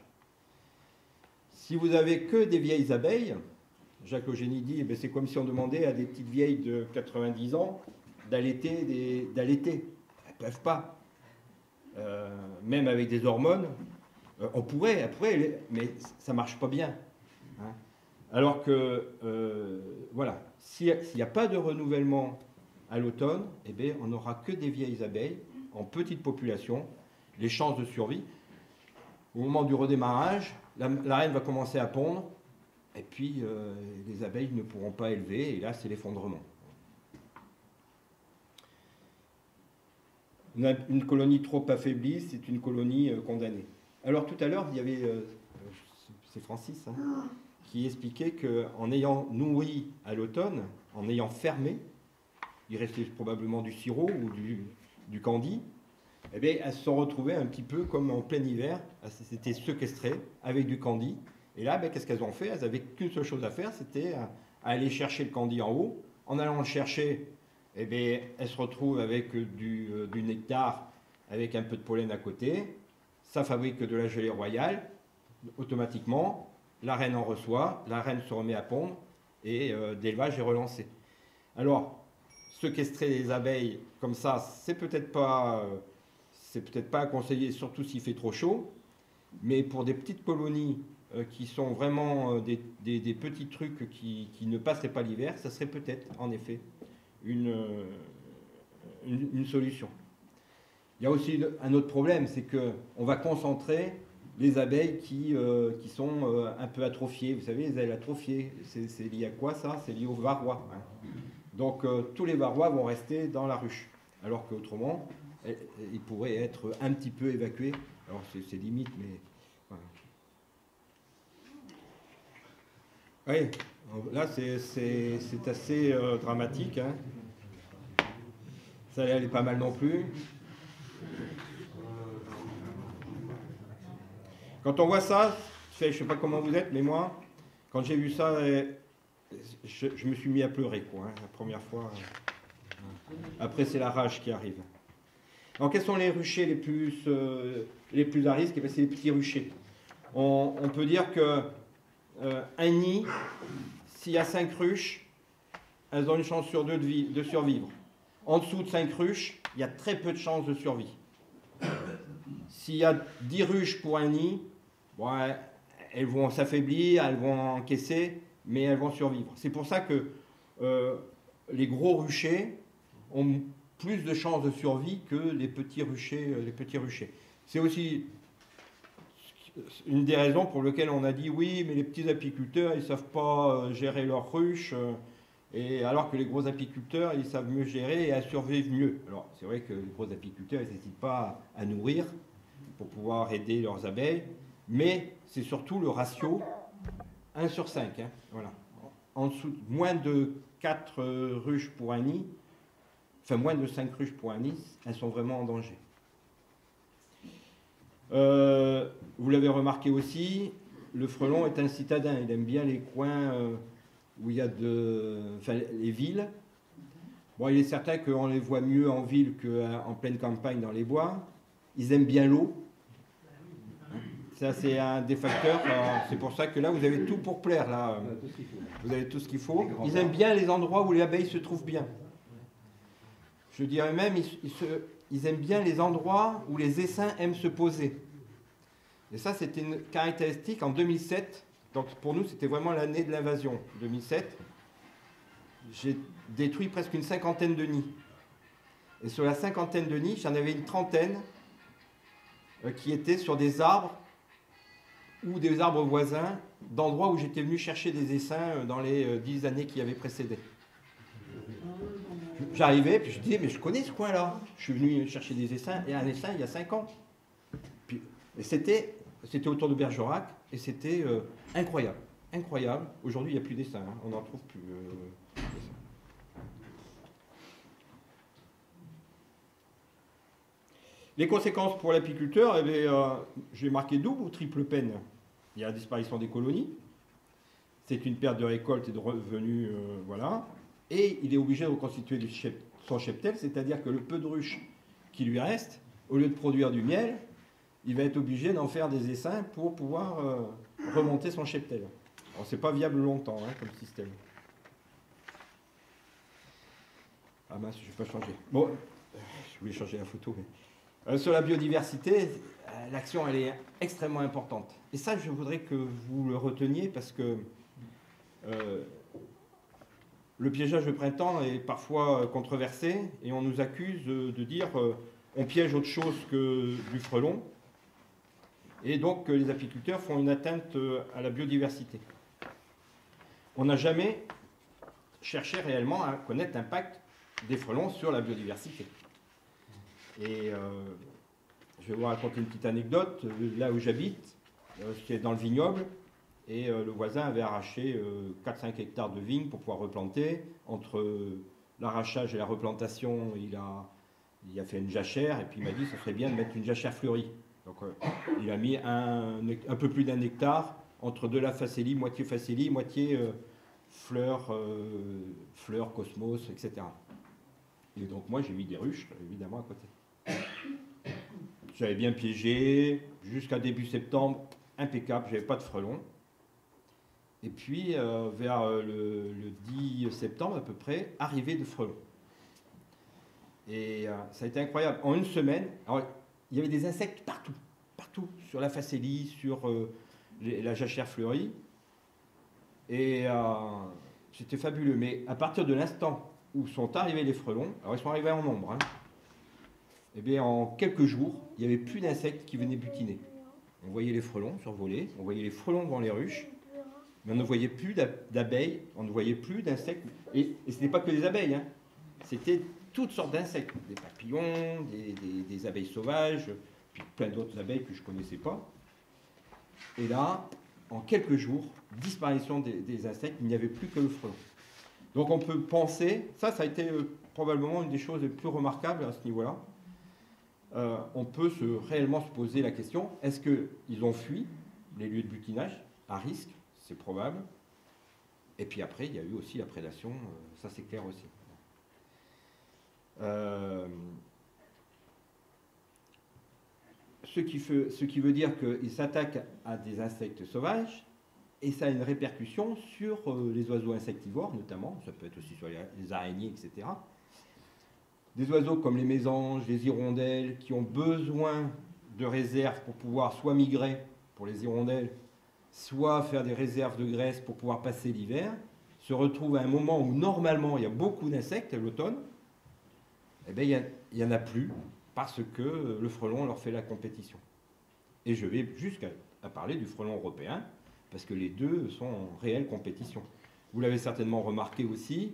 Speaker 1: Si vous avez que des vieilles abeilles, Jacques Eugénie dit, c'est comme si on demandait à des petites vieilles de 90 ans d'allaiter. Elles ne peuvent pas. Même avec des hormones, on pourrait, mais ça ne marche pas bien. Hein. Alors que, voilà, s'il n'y a pas de renouvellement à l'automne, on n'aura que des vieilles abeilles en petite population. Les chances de survie, au moment du redémarrage, la reine va commencer à pondre, et puis les abeilles ne pourront pas élever, et là c'est l'effondrement. Une colonie trop affaiblie, c'est une colonie condamnée. Alors tout à l'heure, il y avait, c'est Francis, hein, qui expliquait qu'en ayant nourri à l'automne, en ayant fermé, il restait probablement du sirop ou du candy, elles se sont retrouvées un petit peu comme en plein hiver, c'était séquestré avec du candy. Et là, qu'est-ce qu'elles ont fait? Elles n'avaient qu'une seule chose à faire, c'était à aller chercher le candy en haut. En allant le chercher, elles se retrouvent avec du nectar, avec un peu de pollen à côté. Ça fabrique de la gelée royale. Automatiquement, la reine en reçoit, la reine se remet à pondre et l'élevage est relancé. Alors, séquestrer les abeilles comme ça, c'est peut-être pas à conseiller, surtout s'il fait trop chaud. Mais pour des petites colonies qui sont vraiment des petits trucs qui ne passeraient pas l'hiver, ça serait peut-être en effet une solution. Il y a aussi un autre problème, c'est qu'on va concentrer les abeilles qui sont un peu atrophiées. Vous savez, les ailes atrophiées, c'est lié à quoi ça? C'est lié aux varrois. Hein. Donc tous les varrois vont rester dans la ruche, alors qu'autrement, ils pourraient être un petit peu évacués. Alors c'est limite, mais voilà. Oui, là c'est assez dramatique. Hein. Ça n'est pas mal non plus. Quand on voit ça, je ne sais pas comment vous êtes, mais moi, quand j'ai vu ça, je me suis mis à pleurer, quoi, hein, la première fois. Après, c'est la rage qui arrive. Alors, quels sont les ruchers les plus à risque? C'est les petits ruchers. On peut dire que un nid, s'il y a 5 ruches, elles ont une chance sur 2 de survivre. En dessous de 5 ruches, il y a très peu de chances de survie. S'il y a 10 ruches pour un nid, ouais, elles vont s'affaiblir, elles vont encaisser, mais elles vont survivre. C'est pour ça que les gros ruchers ont plus de chances de survie que les petits ruchers. C'est aussi une des raisons pour lesquelles on a dit oui, mais les petits apiculteurs, ils ne savent pas gérer leurs ruches, et alors que les gros apiculteurs, ils savent mieux gérer et à survivre mieux. Alors, c'est vrai que les gros apiculteurs, ils n'hésitent pas à nourrir pour pouvoir aider leurs abeilles, mais c'est surtout le ratio 1 sur 5. Hein, voilà. En dessous, moins de 4 ruches pour un nid, enfin moins de 5 ruches pour un nid, elles sont vraiment en danger. Vous l'avez remarqué aussi, le frelon est un citadin. Il aime bien les coins où il y a les villes. Bon, il est certain qu'on les voit mieux en ville qu'en pleine campagne dans les bois. Ils aiment bien l'eau. Ça, c'est un des facteurs. C'est pour ça que là, vous avez tout pour plaire. Là. Vous avez tout ce qu'il faut. Ils aiment bien les endroits où les abeilles se trouvent bien. Je dirais même, ils aiment bien les endroits où les essaims aiment se poser. Et ça, c'était une caractéristique en 2007. Donc pour nous, c'était vraiment l'année de l'invasion. 2007, j'ai détruit presque une 50aine de nids. Et sur la 50aine de nids, j'en avais une 30aine qui étaient sur des arbres ou des arbres voisins, d'endroits où j'étais venu chercher des essaims dans les 10 années qui avaient précédé. J'arrivais, puis je disais, mais je connais ce coin-là. Je suis venu chercher des essaims, et un essaim il y a 5 ans. Et c'était autour de Bergerac, et c'était incroyable. Incroyable. Aujourd'hui, il n'y a plus d'essaims, hein. On n'en trouve plus. Les conséquences pour l'apiculteur, eh bien, j'ai marqué double ou triple peine. Il y a la disparition des colonies. C'est une perte de récolte et de revenus, voilà. Et il est obligé de reconstituer son cheptel, c'est-à-dire que le peu de ruches qui lui reste, au lieu de produire du miel, il va être obligé d'en faire des essaims pour pouvoir remonter son cheptel. Alors, c'est pas viable longtemps, hein, comme système. Ah mince, je vais pas changer. Bon, je voulais changer la photo, mais... sur la biodiversité, l'action, elle est extrêmement importante. Et ça, je voudrais que vous le reteniez, parce que le piégeage de printemps est parfois controversé, et on nous accuse de dire on piège autre chose que du frelon, et donc les apiculteurs font une atteinte à la biodiversité. On n'a jamais cherché réellement à connaître l'impact des frelons sur la biodiversité. Et je vais vous raconter une petite anecdote. Là où j'habite, c'est dans le vignoble, et le voisin avait arraché 4-5 hectares de vignes pour pouvoir replanter. Entre l'arrachage et la replantation, il a fait une jachère, et puis il m'a dit que ce serait bien de mettre une jachère fleurie. Donc il a mis un peu plus d'1 hectare entre de la facélie, moitié fleurs, cosmos, etc. Et donc moi j'ai mis des ruches, évidemment, à côté. J'avais bien piégé, jusqu'à début septembre, impeccable, j'avais pas de frelons. Et puis vers le 10 septembre à peu près, arrivée de frelons. Et ça a été incroyable. En une semaine, alors, il y avait des insectes partout, sur la facélie, sur la jachère fleurie. Et c'était fabuleux. Mais à partir de l'instant où sont arrivés les frelons, alors ils sont arrivés en nombre, hein, et bien en quelques jours, il n'y avait plus d'insectes qui venaient butiner. On voyait les frelons survoler, on voyait les frelons devant les ruches, mais on ne voyait plus d'abeilles, on ne voyait plus d'insectes. Et ce n'est pas que des abeilles, hein, c'était toutes sortes d'insectes, des papillons, des abeilles sauvages, puis plein d'autres abeilles que je ne connaissais pas. Et là, en quelques jours, disparition des insectes, il n'y avait plus que le frelon. Donc on peut penser, ça a été probablement une des choses les plus remarquables à ce niveau-là. On peut réellement se poser la question, est-ce qu'ils ont fui les lieux de butinage à risque? C'est probable. Et puis après, il y a eu aussi la prédation, ça c'est clair aussi. Ce qui veut dire qu'ils s'attaquent à des insectes sauvages et ça a une répercussion sur les oiseaux insectivores notamment, ça peut être aussi sur les araignées, etc. Des oiseaux comme les mésanges, les hirondelles, qui ont besoin de réserves pour pouvoir soit migrer pour les hirondelles, soit faire des réserves de graisse pour pouvoir passer l'hiver, se retrouvent à un moment où normalement il y a beaucoup d'insectes à l'automne, eh bien il n'y en a plus parce que le frelon leur fait la compétition. Et je vais jusqu'à parler du frelon européen, parce que les deux sont en réelle compétition. Vous l'avez certainement remarqué aussi,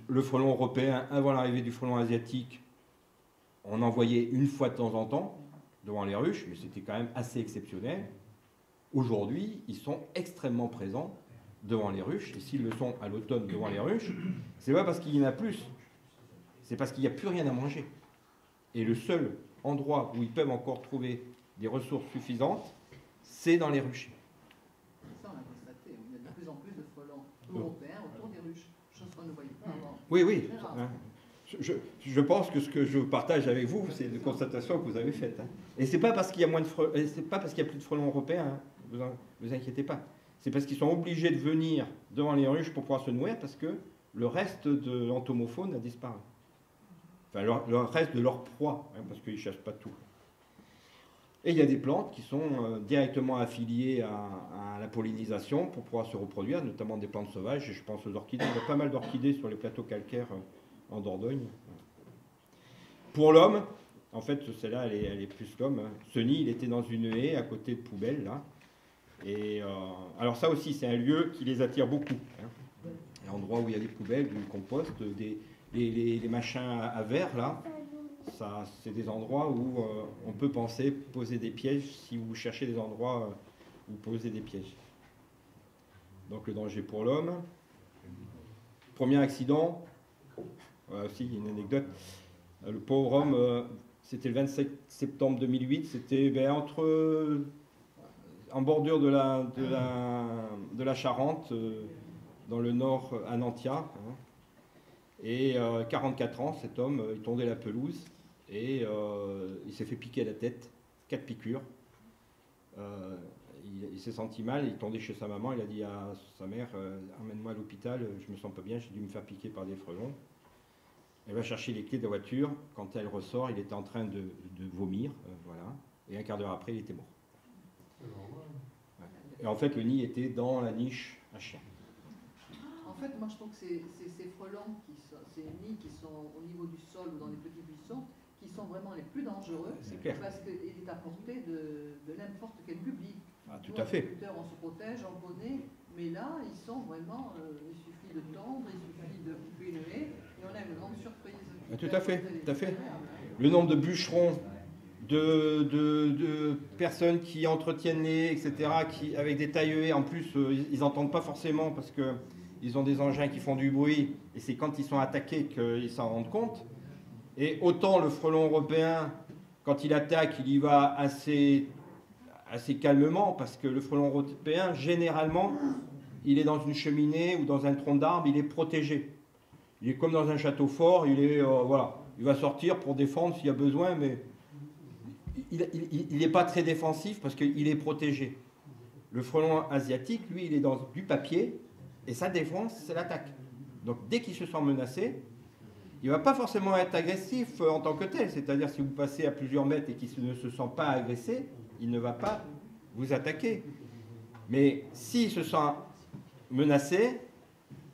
Speaker 1: le frelon européen, avant l'arrivée du frelon asiatique, on en voyait une fois de temps en temps devant les ruches, mais c'était quand même assez exceptionnel. Aujourd'hui, ils sont extrêmement présents devant les ruches, et s'ils le sont à l'automne devant les ruches, c'est pas parce qu'il y en a plus, c'est parce qu'il n'y a plus rien à manger. Et le seul endroit où ils peuvent encore trouver des ressources suffisantes, c'est dans les ruches.
Speaker 2: Ça, on a constaté, il y a de plus en plus de frelons européens autour des ruches, chose qu'on ne voyait pas avant.
Speaker 1: Oui, oui. Je pense que ce que je partage avec vous, c'est une constatation que vous avez faite. Et c'est pas parce qu'il y a moins de c'est pas parce qu'il y a plus de frelons européens, vous inquiétez pas. C'est parce qu'ils sont obligés de venir devant les ruches pour pouvoir se nourrir, parce que le reste de l'entomofaune a disparu. Enfin, le reste de leur proie, parce qu'ils ne chassent pas tout. Et il y a des plantes qui sont directement affiliées à la pollinisation pour pouvoir se reproduire, notamment des plantes sauvages. Je pense aux orchidées. Il y a pas mal d'orchidées sur les plateaux calcaires en Dordogne. Pour l'homme, en fait, celle-là, elle est plus l'homme. Ce nid, il était dans une haie à côté de poubelles, là. Et alors ça aussi, c'est un lieu qui les attire beaucoup. Un endroit où il y a des poubelles, du compost, les machins à verre, là. Ça, c'est des endroits où on peut penser poser des pièges si vous cherchez des endroits où poser des pièges. Donc le danger pour l'homme. Premier accident, voilà aussi une anecdote. Le pauvre homme, c'était le 27 septembre 2008, c'était en bordure de la Charente, dans le nord, à Nantia. Et 44 ans, cet homme, il tondait la pelouse et il s'est fait piquer à la tête, 4 piqûres. Il s'est senti mal, il tondait chez sa maman, il a dit à sa mère, emmène-moi à l'hôpital, je me sens pas bien, j'ai dû me faire piquer par des frelons. Elle va chercher les clés de la voiture, quand elle ressort, il était en train de vomir, voilà. Et un quart d'heure après, il était mort. Ouais. Et en fait, le nid était dans la niche à chien.
Speaker 2: En fait, moi je trouve que ces frelons, ces nids qui sont au niveau du sol ou dans les petits buissons, qui sont vraiment les plus dangereux,
Speaker 1: C'est clair.
Speaker 2: parce qu'il est à portée de n'importe quel public.
Speaker 1: Ah, tout à fait.
Speaker 2: On se protège, on connaît, mais là, ils sont vraiment, il suffit de tondre, il suffit de couper une haie, et on a une grande surprise.
Speaker 1: Ah, tout à fait, tout à fait. Le nombre de bûcherons, de personnes qui entretiennent les haies, etc., qui, avec des taille-haies, en plus, ils n'entendent pas forcément parce qu'ils ont des engins qui font du bruit, et c'est quand ils sont attaqués qu'ils s'en rendent compte. Et autant le frelon européen, quand il attaque, il y va assez calmement, parce que le frelon européen, généralement, il est dans une cheminée ou dans un tronc d'arbre, il est protégé. Il est comme dans un château fort, voilà, il va sortir pour défendre s'il y a besoin, mais il n'est pas très défensif parce qu'il est protégé. Le frelon asiatique, lui, il est dans du papier, et sa défense, c'est l'attaque. Donc dès qu'il se sent menacé, il ne va pas forcément être agressif en tant que tel. C'est-à-dire si vous passez à plusieurs mètres et qu'il ne se sent pas agressé, il ne va pas vous attaquer. Mais s'il se sent menacé,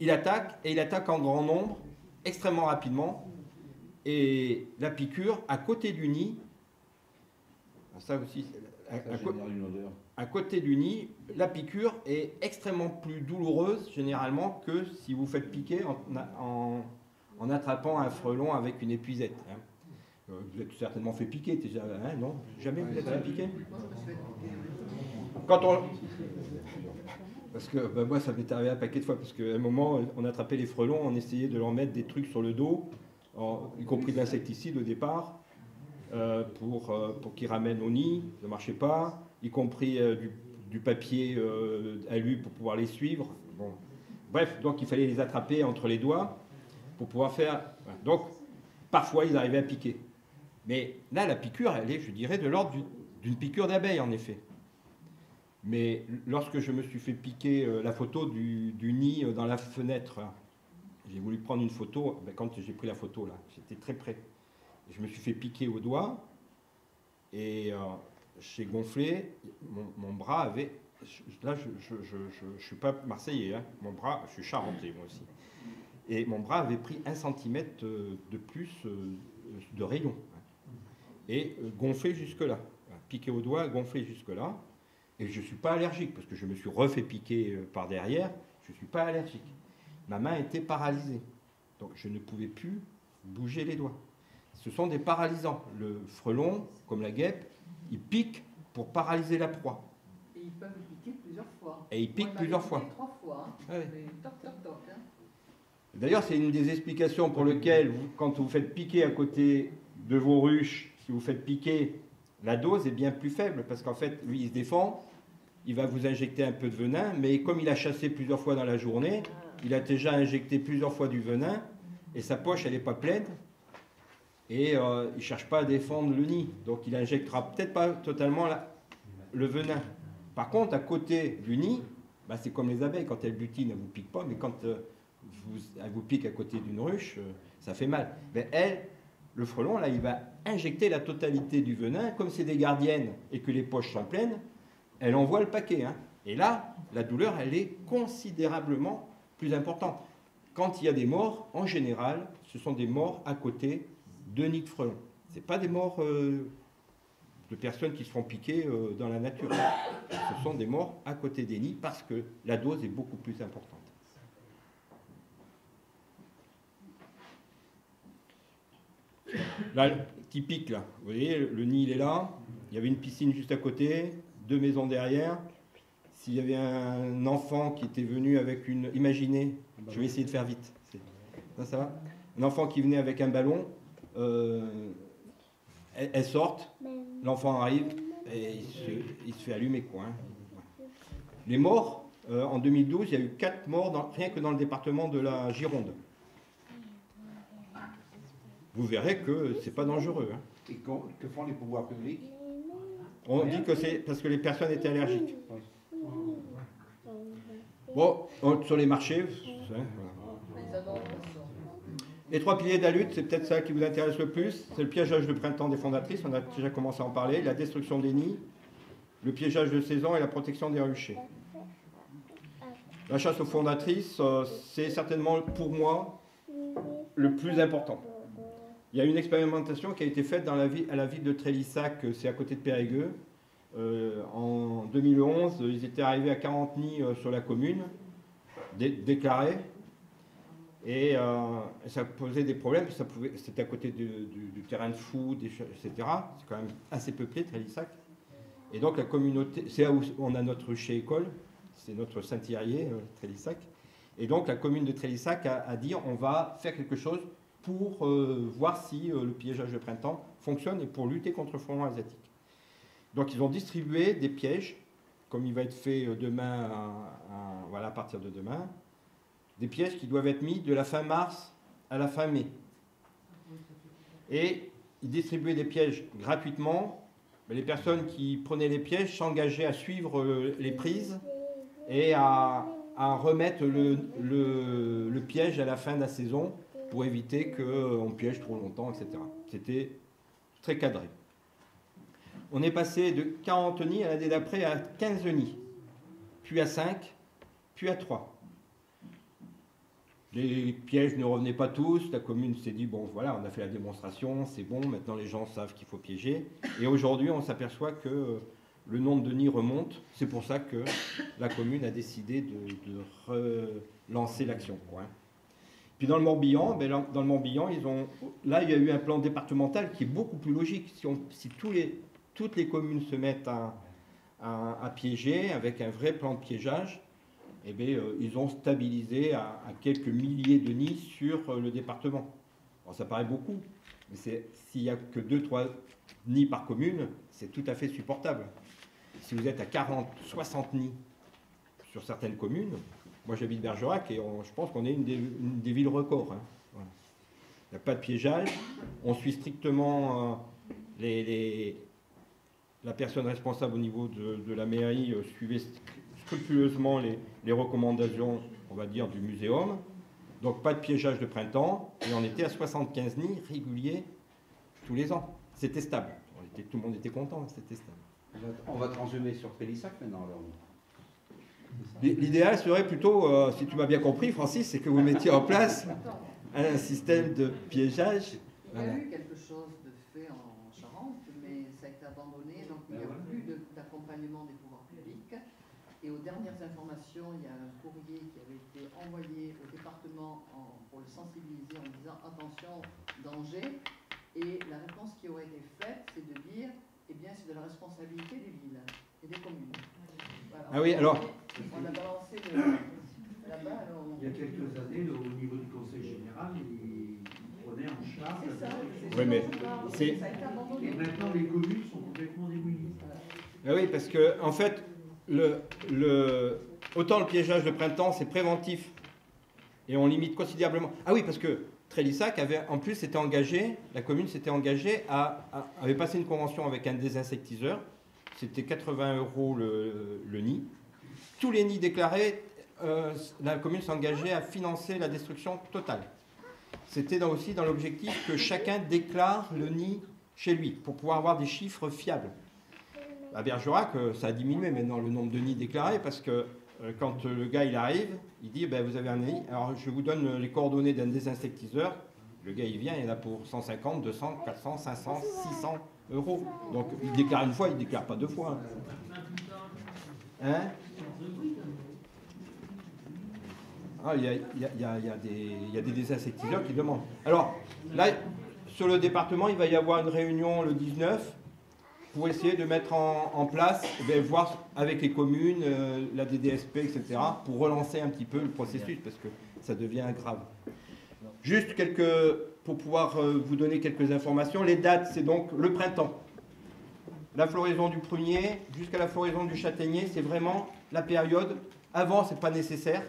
Speaker 1: il attaque, et il attaque en grand nombre, extrêmement rapidement. Et la piqûre, à côté du nid, ça aussi, à côté du nid, la piqûre est extrêmement plus douloureuse généralement que si vous faites piquer en attrapant un frelon avec une épuisette. Vous êtes certainement fait piquer déjà, non? Jamais vous êtes fait piquer? Parce que moi, ça m'est arrivé un paquet de fois, parce qu'à un moment, on attrapait les frelons, on essayait de leur mettre des trucs sur le dos, y compris de l'insecticide au départ, pour qu'ils ramènent au nid, ça ne marchait pas, y compris du papier alu pour pouvoir les suivre. Bon. Bref, donc il fallait les attraper entre les doigts pour pouvoir faire... Donc, parfois, ils arrivaient à piquer. Mais là, la piqûre, elle est, je dirais, de l'ordre d'une piqûre d'abeille, en effet. Mais lorsque je me suis fait piquer la photo du nid dans la fenêtre, hein, j'ai voulu prendre une photo, ben, quand j'ai pris la photo là, j'étais très près. Je me suis fait piquer au doigt et j'ai gonflé, mon bras avait... Là, je ne suis pas marseillais, hein, mon bras, je suis charentais moi aussi. Et mon bras avait pris 1 centimètre de plus de rayon. Et gonflé jusque-là. Piqué au doigt, gonflé jusque-là. Et je ne suis pas allergique, parce que je me suis refait piquer par derrière, je ne suis pas allergique. Ma main était paralysée. Donc je ne pouvais plus bouger les doigts. Ce sont des paralysants. Le frelon, comme la guêpe, il pique pour paralyser la proie.
Speaker 2: Et ils peuvent piquer plusieurs fois.
Speaker 1: Et il pique plusieurs fois.
Speaker 2: 3 fois. Hein.
Speaker 1: Ah oui.
Speaker 2: Mais toc, toc, toc. Hein.
Speaker 1: D'ailleurs, c'est une des explications pour lesquelles, quand vous faites piquer à côté de vos ruches, si vous faites piquer, la dose est bien plus faible, parce qu'en fait, lui, il se défend, il va vous injecter un peu de venin, mais comme il a chassé plusieurs fois dans la journée, il a déjà injecté plusieurs fois du venin, et sa poche, elle n'est pas pleine, et il ne cherche pas à défendre le nid. Donc, il injectera peut-être pas totalement le venin. Par contre, à côté du nid, bah, c'est comme les abeilles, quand elles butinent, elles ne vous piquent pas, mais quand elle vous pique à côté d'une ruche, ça fait mal. Mais elle, le frelon, là, il va injecter la totalité du venin. Comme c'est des gardiennes et que les poches sont pleines, elle envoie le paquet. Hein. Et là, la douleur, elle est considérablement plus importante. Quand il y a des morts, en général, ce sont des morts à côté de nids de frelons. Ce n'est pas des morts de personnes qui se font piquer dans la nature. Ce sont des morts à côté des nids parce que la dose est beaucoup plus importante. Là, typique, là, vous voyez, le nid, il est là. Il y avait une piscine juste à côté, 2 maisons derrière. S'il y avait un enfant qui était venu avec une... Imaginez, je vais essayer de faire vite. Ça va ? Un enfant qui venait avec un ballon, elles sortent, l'enfant arrive et il se fait allumer, quoi. Hein. Les morts, en 2012, il y a eu 4 morts rien que dans le département de la Gironde. Vous verrez que c'est pas dangereux. Hein.
Speaker 5: Et que font les pouvoirs publics?
Speaker 1: On dit que c'est parce que les personnes étaient allergiques. Bon, sur les marchés, voilà. Les 3 piliers de la lutte, c'est peut-être ça qui vous intéresse le plus. C'est le piégeage de printemps des fondatrices, on a déjà commencé à en parler, la destruction des nids, le piégeage de saison et la protection des ruchers. La chasse aux fondatrices, c'est certainement pour moi le plus important. Il y a une expérimentation qui a été faite à la ville de Trélissac, c'est à côté de Périgueux. En 2011, ils étaient arrivés à 40 nids sur la commune, déclarés. Et ça posait des problèmes, c'était à côté du terrain de foot, etc. C'est quand même assez peuplé, Trélissac. Et donc la communauté, c'est là où on a notre rucher école, c'est notre Saint-Thierry, Trélissac. Et donc la commune de Trélissac a dit on va faire quelque chose pour voir si le piégeage de printemps fonctionne et pour lutter contre le frelon asiatique. Donc ils ont distribué des pièges, comme il va être fait demain, voilà, à partir de demain, des pièges qui doivent être mis de la fin mars à la fin mai. Et ils distribuaient des pièges gratuitement. Mais les personnes qui prenaient les pièges s'engageaient à suivre les prises et à remettre le piège à la fin de la saison pour éviter qu'on piège trop longtemps, etc. C'était très cadré. On est passé de 40 nids à l'année d'après à 15 nids, puis à 5, puis à 3. Les pièges ne revenaient pas tous, la commune s'est dit, bon voilà, on a fait la démonstration, c'est bon, maintenant les gens savent qu'il faut piéger. Et aujourd'hui, on s'aperçoit que le nombre de nids remonte, c'est pour ça que la commune a décidé de relancer l'action. Puis dans le Morbihan, dans le Morbihan, là il y a eu un plan départemental qui est beaucoup plus logique. Si toutes les communes se mettent à piéger avec un vrai plan de piégeage, eh bien, ils ont stabilisé à quelques milliers de nids sur le département. Alors, ça paraît beaucoup, mais s'il n'y a que 2-3 nids par commune, c'est tout à fait supportable. Si vous êtes à 40, 60 nids sur certaines communes, moi j'habite Bergerac et je pense qu'on est une des villes records. Hein. Voilà. Il n'y a pas de piégeage, on suit strictement la personne responsable au niveau de la mairie suivait scrupuleusement les recommandations, on va dire, du muséum. Donc pas de piégeage de printemps, et on était à 75 nids réguliers tous les ans. C'était stable. Tout le monde était content, c'était stable.
Speaker 5: On va transhumer sur Trélissac maintenant alors.
Speaker 1: L'idéal serait plutôt, si tu m'as bien compris, Francis, c'est que vous mettiez en place un système de piégeage.
Speaker 2: Il y a eu quelque chose de fait en Charente, mais ça a été abandonné, donc il n'y a plus d'accompagnement des pouvoirs publics. Et aux dernières informations, il y a un courrier qui avait été envoyé au département pour le sensibiliser en disant attention, danger. Et la réponse qui aurait été faite, c'est de dire, eh bien, c'est de la responsabilité des villes et des communes. Voilà.
Speaker 1: Ah oui, alors.
Speaker 2: On a balancé là-bas.
Speaker 6: Il y a quelques années, au niveau du Conseil général, ils prenaient en charge.
Speaker 2: C'est ça.
Speaker 1: Oui, mais c'est.
Speaker 2: Ça a été abandonné.
Speaker 6: Et maintenant, les communes sont complètement démunies.
Speaker 1: Ah oui, parce que en fait, autant le piégeage de printemps, c'est préventif et on limite considérablement. Ah oui, parce que Trélissac avait, en plus, s'était engagé, la commune s'était engagée avait passé une convention avec un désinsectiseur. C'était 80 € le nid. Tous les nids déclarés, la commune s'engageait à financer la destruction totale. C'était aussi dans l'objectif que chacun déclare le nid chez lui, pour pouvoir avoir des chiffres fiables. À Bergerac, ça a diminué maintenant le nombre de nids déclarés, parce que quand le gars il arrive, il dit vous avez un nid, alors je vous donne les coordonnées d'un désinsectiseur. Le gars il vient, il est là pour 150, 200, 400, 500, 600 €. Donc il déclare une fois, il ne déclare pas deux fois. Hein? Ah, il y a des désinsectiseurs qui demandent. Alors, là, sur le département, il va y avoir une réunion le 19 pour essayer de mettre en place, voir avec les communes, la DDSP, etc., pour relancer un petit peu le processus, parce que ça devient grave. Juste pour pouvoir vous donner quelques informations, les dates, c'est donc le printemps. La floraison du prunier jusqu'à la floraison du châtaignier, c'est vraiment la période. Avant, ce n'est pas nécessaire.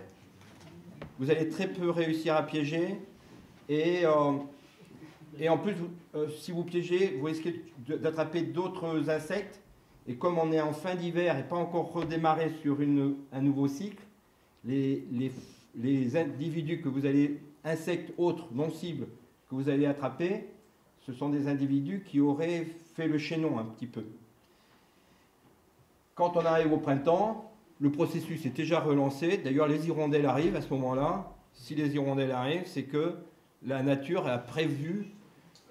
Speaker 1: Vous allez très peu réussir à piéger. Et en plus, si vous piégez, vous risquez d'attraper d'autres insectes. Et comme on est en fin d'hiver et pas encore redémarré sur un nouveau cycle, les individus que vous allez, insectes autres, non cibles, que vous allez attraper, ce sont des individus qui auraient fait le chaînon un petit peu. Quand on arrive au printemps, le processus est déjà relancé. D'ailleurs, les hirondelles arrivent à ce moment-là. Si les hirondelles arrivent, c'est que la nature a prévu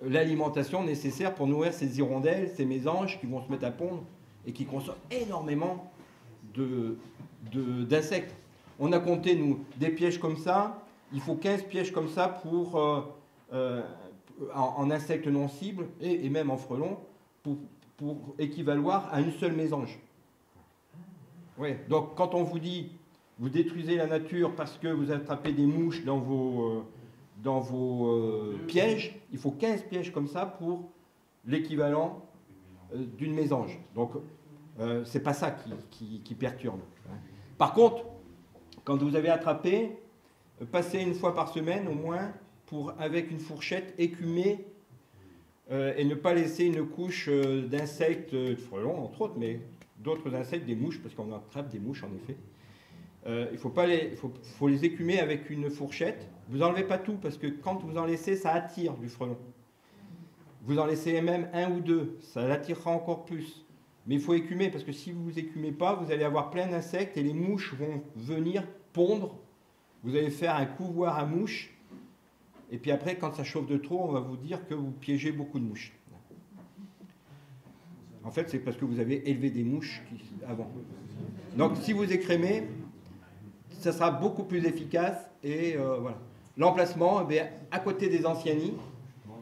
Speaker 1: l'alimentation nécessaire pour nourrir ces hirondelles, ces mésanges qui vont se mettre à pondre et qui consomment énormément d'insectes. On a compté, nous, des pièges comme ça. Il faut 15 pièges comme ça pour, en insectes non cibles et même en frelons pour équivaloir à une seule mésange. Ouais. Donc quand on vous dit vous détruisez la nature parce que vous attrapez des mouches dans vos pièges, il faut 15 pièges comme ça pour l'équivalent d'une mésange. Donc c'est pas ça qui perturbe. Par contre, quand vous avez attrapé, passez une fois par semaine au moins pour, avec une fourchette, écumer et ne pas laisser une couche d'insectes, de frelons entre autres, mais d'autres insectes, des mouches, parce qu'on attrape des mouches en effet. Il faut les écumer avec une fourchette. Vous n'enlevez pas tout, parce que quand vous en laissez, ça attire du frelon. Vous en laissez même un ou deux, ça l'attirera encore plus. Mais il faut écumer, parce que si vous ne vous écumez pas, vous allez avoir plein d'insectes et les mouches vont venir pondre. Vous allez faire un couloir à mouches. Et puis après, quand ça chauffe de trop, on va vous dire que vous piégez beaucoup de mouches. En fait, c'est parce que vous avez élevé des mouches avant. Donc, si vous écrémez, ça sera beaucoup plus efficace. Et voilà. L'emplacement, à côté des anciens nids,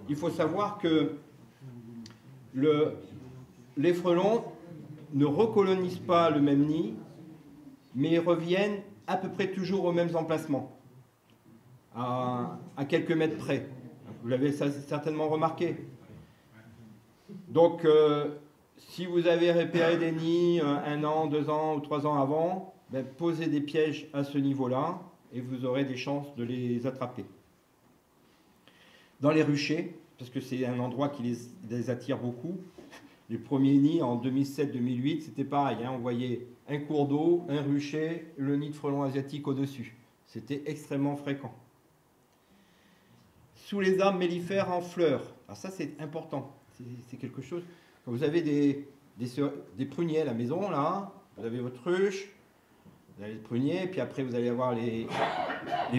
Speaker 1: il faut savoir que les frelons ne recolonisent pas le même nid, mais ils reviennent à peu près toujours aux mêmes emplacements, à quelques mètres près. Vous l'avez certainement remarqué. Donc, si vous avez repéré des nids 1 an, 2 ans ou 3 ans avant, posez des pièges à ce niveau-là et vous aurez des chances de les attraper. Dans les ruchers, parce que c'est un endroit qui les attire beaucoup, Les premiers nids en 2007-2008, c'était pareil. Hein, on voyait un cours d'eau, un rucher, le nid de frelons asiatiques au-dessus. C'était extrêmement fréquent. Sous les arbres mellifères en fleurs. Alors ça, c'est important. C'est quelque chose... Quand vous avez des pruniers à la maison, là, vous avez votre ruche, vous avez les pruniers, puis après vous allez avoir les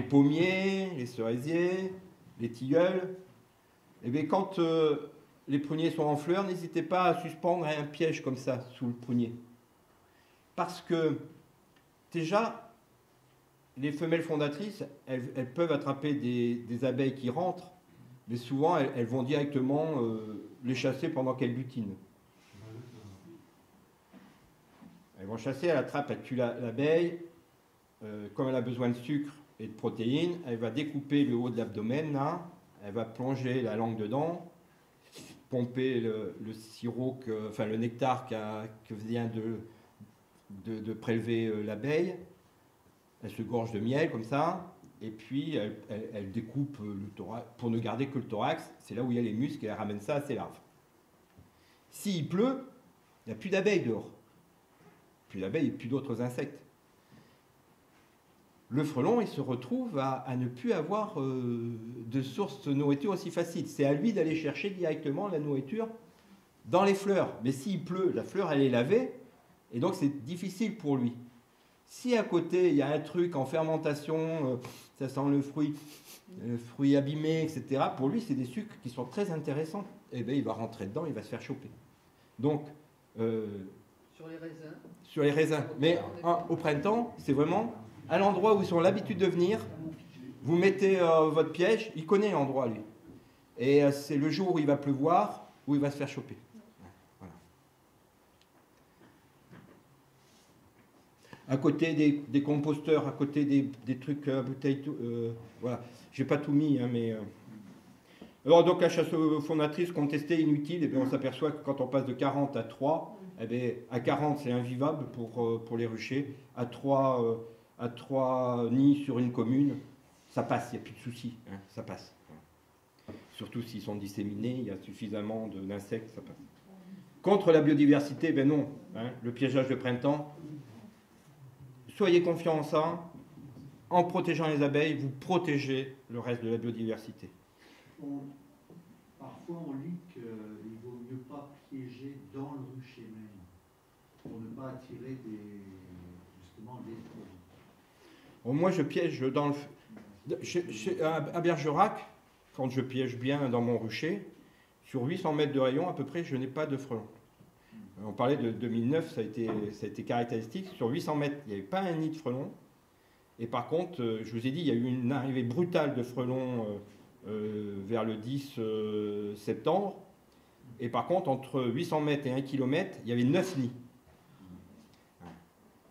Speaker 1: pommiers, les cerisiers, les tilleuls. Et bien quand les pruniers sont en fleurs, n'hésitez pas à suspendre un piège comme ça sous le prunier. Parce que déjà, les femelles fondatrices, elles peuvent attraper des abeilles qui rentrent, mais souvent elles vont directement les chasser pendant qu'elles butinent. Elles vont chasser, elle attrape, elle tue l'abeille. Comme elle a besoin de sucre et de protéines, elle va découper le haut de l'abdomen, là. Elle va plonger la langue dedans, pomper le sirop, enfin le nectar que vient de prélever l'abeille. Elle se gorge de miel comme ça, et puis elle découpe le thorax, pour ne garder que le thorax. C'est là où il y a les muscles, et elle ramène ça à ses larves. S'il pleut, il n'y a plus d'abeilles dehors. Plus d'abeilles et plus d'autres insectes. Le frelon, il se retrouve à ne plus avoir de source de nourriture aussi facile. C'est à lui d'aller chercher directement la nourriture dans les fleurs. Mais s'il pleut, la fleur, elle est lavée, et donc c'est difficile pour lui. Si à côté, il y a un truc en fermentation, ça sent le fruit abîmé, etc., pour lui, c'est des sucres qui sont très intéressants. Et bien, il va rentrer dedans, il va se faire choper. Donc...
Speaker 2: sur les raisins.
Speaker 1: Sur les raisins. Mais au printemps, c'est vraiment... à l'endroit où ils ont l'habitude de venir, vous mettez votre piège, il connaît l'endroit lui. Et c'est le jour où il va pleuvoir, où il va se faire choper. Voilà. À côté des composteurs, à côté des trucs à bouteilles, voilà. J'ai pas tout mis, hein, mais... Alors donc la chasse aux fondatrices contestée, inutile, et bien on s'aperçoit que quand on passe de 40 à 3, eh bien, à 40 c'est invivable pour les ruchers, à 3 nids sur une commune, ça passe, il n'y a plus de soucis, hein, ça passe. Surtout s'ils sont disséminés, il y a suffisamment d'insectes, ça passe. Contre la biodiversité, ben non, hein, le piégeage de printemps, soyez confiants en ça, en protégeant les abeilles, vous protégez le reste de la biodiversité.
Speaker 6: Parfois on lit qu'il ne vaut mieux pas piéger dans le rucher même, pour ne pas attirer justement des frelons.
Speaker 1: Bon, moi je piège dans à Bergerac, quand je piège bien dans mon rucher, sur 800 mètres de rayon à peu près, je n'ai pas de frelons. On parlait de 2009, ça a été caractéristique. Sur 800 mètres, il n'y avait pas un nid de frelons. Et par contre, je vous ai dit, il y a eu une arrivée brutale de frelons vers le 10 septembre. Et par contre, entre 800 mètres et 1 km, il y avait 9 nids.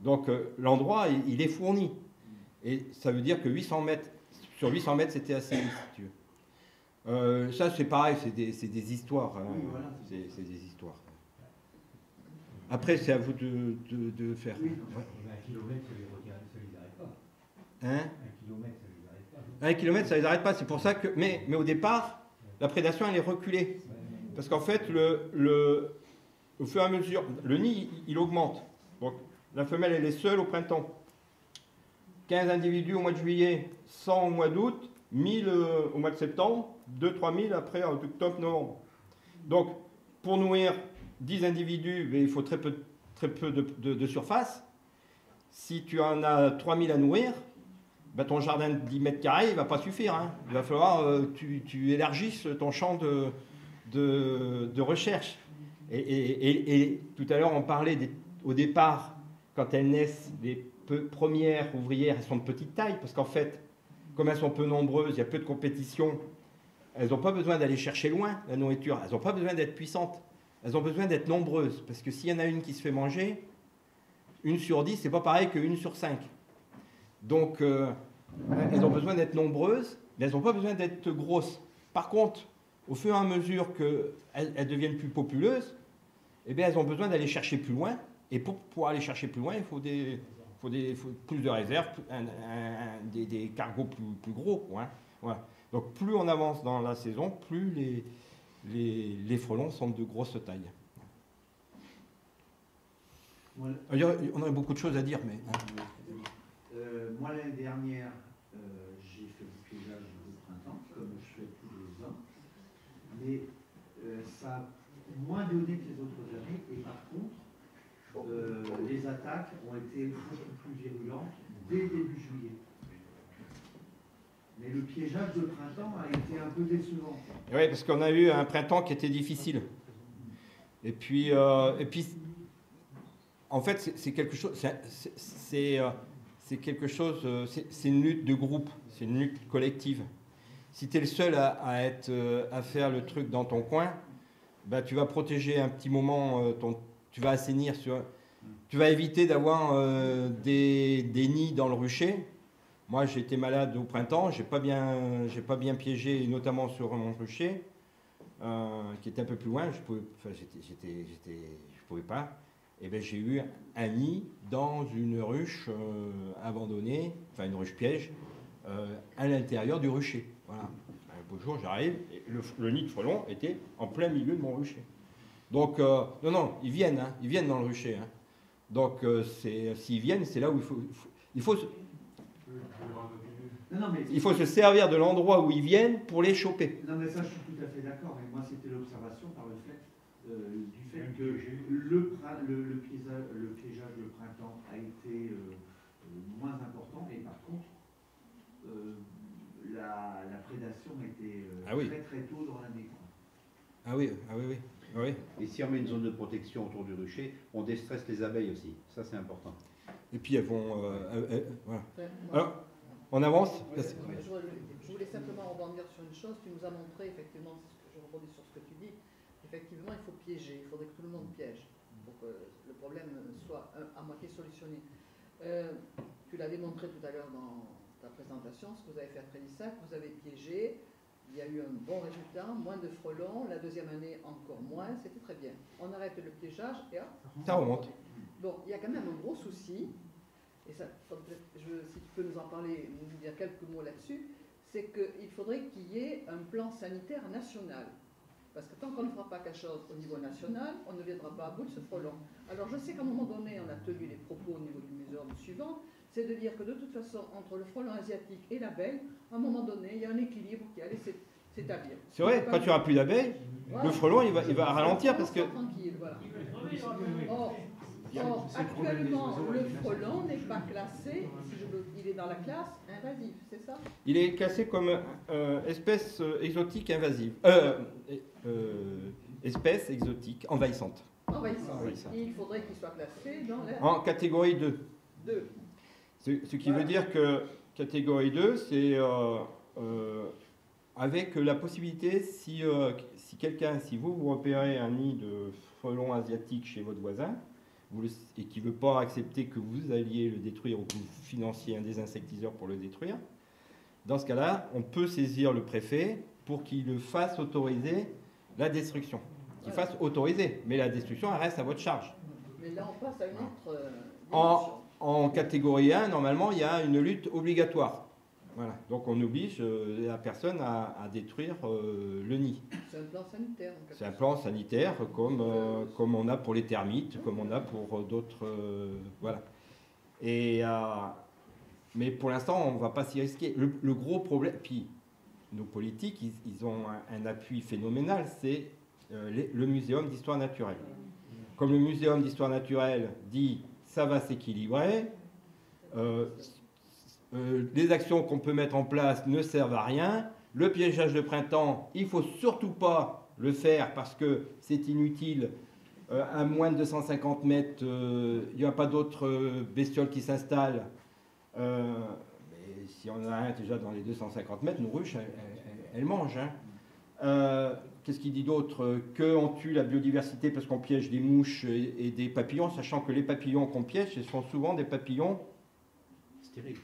Speaker 1: Donc l'endroit, il est fourni. Et ça veut dire que 800 mètres, sur 800 mètres, c'était assez, si tu veux. Ça, c'est pareil, c'est des histoires. Hein. Oui, voilà. C'est des histoires. Après, c'est à vous de faire. Oui. Ouais.
Speaker 6: 1 kilomètre, ça ne les arrête pas.
Speaker 1: Hein?
Speaker 6: 1 kilomètre, ça ne les arrête pas.
Speaker 1: 1 kilomètre, ça ne les arrête pas. C'est pour ça que... Mais au départ, la prédation, elle est reculée. Parce qu'en fait, au fur et à mesure, le nid, il augmente. Donc, la femelle, elle est seule au printemps. 15 individus au mois de juillet, 100 au mois d'août, 1000 au mois de septembre, 2-3 000 après en octobre-novembre. Donc, pour nourrir 10 individus, il faut très peu de surface. Si tu en as 3000 à nourrir, ben ton jardin de 10 mètres carrés, il ne va pas suffire. Hein. Il va falloir que tu élargisses ton champ de recherche. Et tout à l'heure, on parlait au départ, quand elles naissent, les premières ouvrières, elles sont de petite taille, parce qu'en fait, comme elles sont peu nombreuses, il y a peu de compétition, elles n'ont pas besoin d'aller chercher loin la nourriture, elles n'ont pas besoin d'être puissantes, elles ont besoin d'être nombreuses, parce que s'il y en a une qui se fait manger, 1 sur 10, c'est pas pareil que 1 sur 5. Donc, elles ont besoin d'être nombreuses, mais elles n'ont pas besoin d'être grosses. Par contre, au fur et à mesure qu'elles deviennent plus populeuses, eh bien, elles ont besoin d'aller chercher plus loin, et pour pouvoir aller chercher plus loin, il faut plus de réserves, des cargos plus gros. Hein. Voilà. Donc plus on avance dans la saison, plus les frelons sont de grosse taille.
Speaker 6: Moi,
Speaker 7: On aurait beaucoup de choses à dire, mais...
Speaker 6: moi, l'année dernière, j'ai fait du piégeage de printemps, comme je fais tous les ans. Mais ça a moins donné que les autres années. Et par contre, les attaques ont été beaucoup plus virulentes dès début juillet. Mais le piégeage de printemps a été un peu décevant.
Speaker 1: Oui, parce qu'on a eu un printemps qui était difficile. Et puis en fait, c'est quelque chose, c'est quelque chose, c'est une lutte de groupe, c'est une lutte collective. Si tu es le seul à faire le truc dans ton coin, bah, tu vas protéger un petit moment, tu vas assainir, tu vas éviter d'avoir des nids dans le rucher. Moi, j'ai été malade au printemps, j'ai pas bien piégé, notamment sur mon rucher, qui était un peu plus loin. Je pouvais pas. Et ben, j'ai eu un nid dans une ruche abandonnée, enfin une ruche piège, à l'intérieur du rucher. Voilà. Un beau jour, j'arrive, et le nid de frelons était en plein milieu de mon rucher. Donc, non, ils viennent dans le rucher. Hein. Donc, s'ils viennent, c'est là où il faut se servir de l'endroit où ils viennent pour les choper.
Speaker 6: Non, mais ça, je suis tout à fait d'accord. Mais moi, c'était l'observation par le fait du fait que le piégeage de printemps a été moins important. Et par contre, la prédation était très très tôt dans l'année.
Speaker 1: Ah oui.
Speaker 5: Et si on met une zone de protection autour du rucher, on déstresse les abeilles aussi. Ça, c'est important.
Speaker 1: Et puis elles vont... voilà.
Speaker 2: Moi,
Speaker 1: Alors, on avance.
Speaker 2: je voulais simplement rebondir sur une chose. Tu nous as montré, effectivement, je rebondis sur ce que tu dis, effectivement, il faut piéger. Il faudrait que tout le monde piège pour que le problème soit à moitié solutionné. Tu l'as démontré tout à l'heure dans ta présentation, ce que vous avez fait à Trélissac, vous avez piégé. Il y a eu un bon résultat, moins de frelons. La deuxième année, encore moins. C'était très bien. On arrête le piégeage et hop,
Speaker 1: Ça remonte.
Speaker 2: Bon, il y a quand même un gros souci, et ça, si tu peux nous en parler, nous dire quelques mots là-dessus, c'est qu'il faudrait qu'il y ait un plan sanitaire national. Parce que tant qu'on ne fera pas quelque chose au niveau national, on ne viendra pas à bout de ce frelon. Alors je sais qu'à un moment donné, on a tenu les propos au niveau du muséum suivant, c'est de dire que de toute façon, entre le frelon asiatique et l'abeille, à un moment donné, il y a un équilibre qui allait s'établir.
Speaker 1: C'est vrai, quand tu n'auras plus d'abeilles, voilà. Le frelon, il va ralentir parce que...
Speaker 2: Tranquille, voilà. Or, actuellement, le frelon n'est pas classé, il est dans la classe invasive, c'est ça?
Speaker 1: Il est classé comme espèce exotique invasive. Espèce exotique envahissante.
Speaker 2: Envahissante. Il faudrait qu'il soit classé dans la...
Speaker 1: En catégorie 2. Ce qui veut dire que catégorie 2, c'est avec la possibilité, si vous repérez un nid de frelon asiatique chez votre voisin, et qui ne veut pas accepter que vous alliez le détruire ou que vous financiez un désinsectiseur pour le détruire, dans ce cas-là, on peut saisir le préfet pour qu'il le fasse autoriser la destruction. Qu'il fasse autoriser, mais la destruction, elle reste à votre charge.
Speaker 2: Mais là, on passe à une autre dimension.
Speaker 1: En catégorie 1, normalement, il y a une lutte obligatoire. Voilà. Donc on oblige la personne à détruire le nid.
Speaker 2: C'est un plan sanitaire.
Speaker 1: C'est un plan sanitaire comme on a pour les termites, comme on a pour d'autres... voilà. Mais pour l'instant, on ne va pas s'y risquer. Le gros problème, puis nos politiques, ils ont un appui phénoménal, c'est le Muséum d'histoire naturelle. Comme le Muséum d'histoire naturelle dit ça va s'équilibrer, les actions qu'on peut mettre en place ne servent à rien. Le piégeage de printemps, il ne faut surtout pas le faire parce que c'est inutile. À moins de 250 mètres, il n'y a pas d'autres bestioles qui s'installent. Mais si on en a un déjà dans les 250 mètres, nos ruches, elles mangent. Hein. Qu'est-ce qu'il dit d'autre? Qu'on tue la biodiversité parce qu'on piège des mouches et des papillons, sachant que les papillons qu'on piège, ce sont souvent des papillons
Speaker 5: stériles.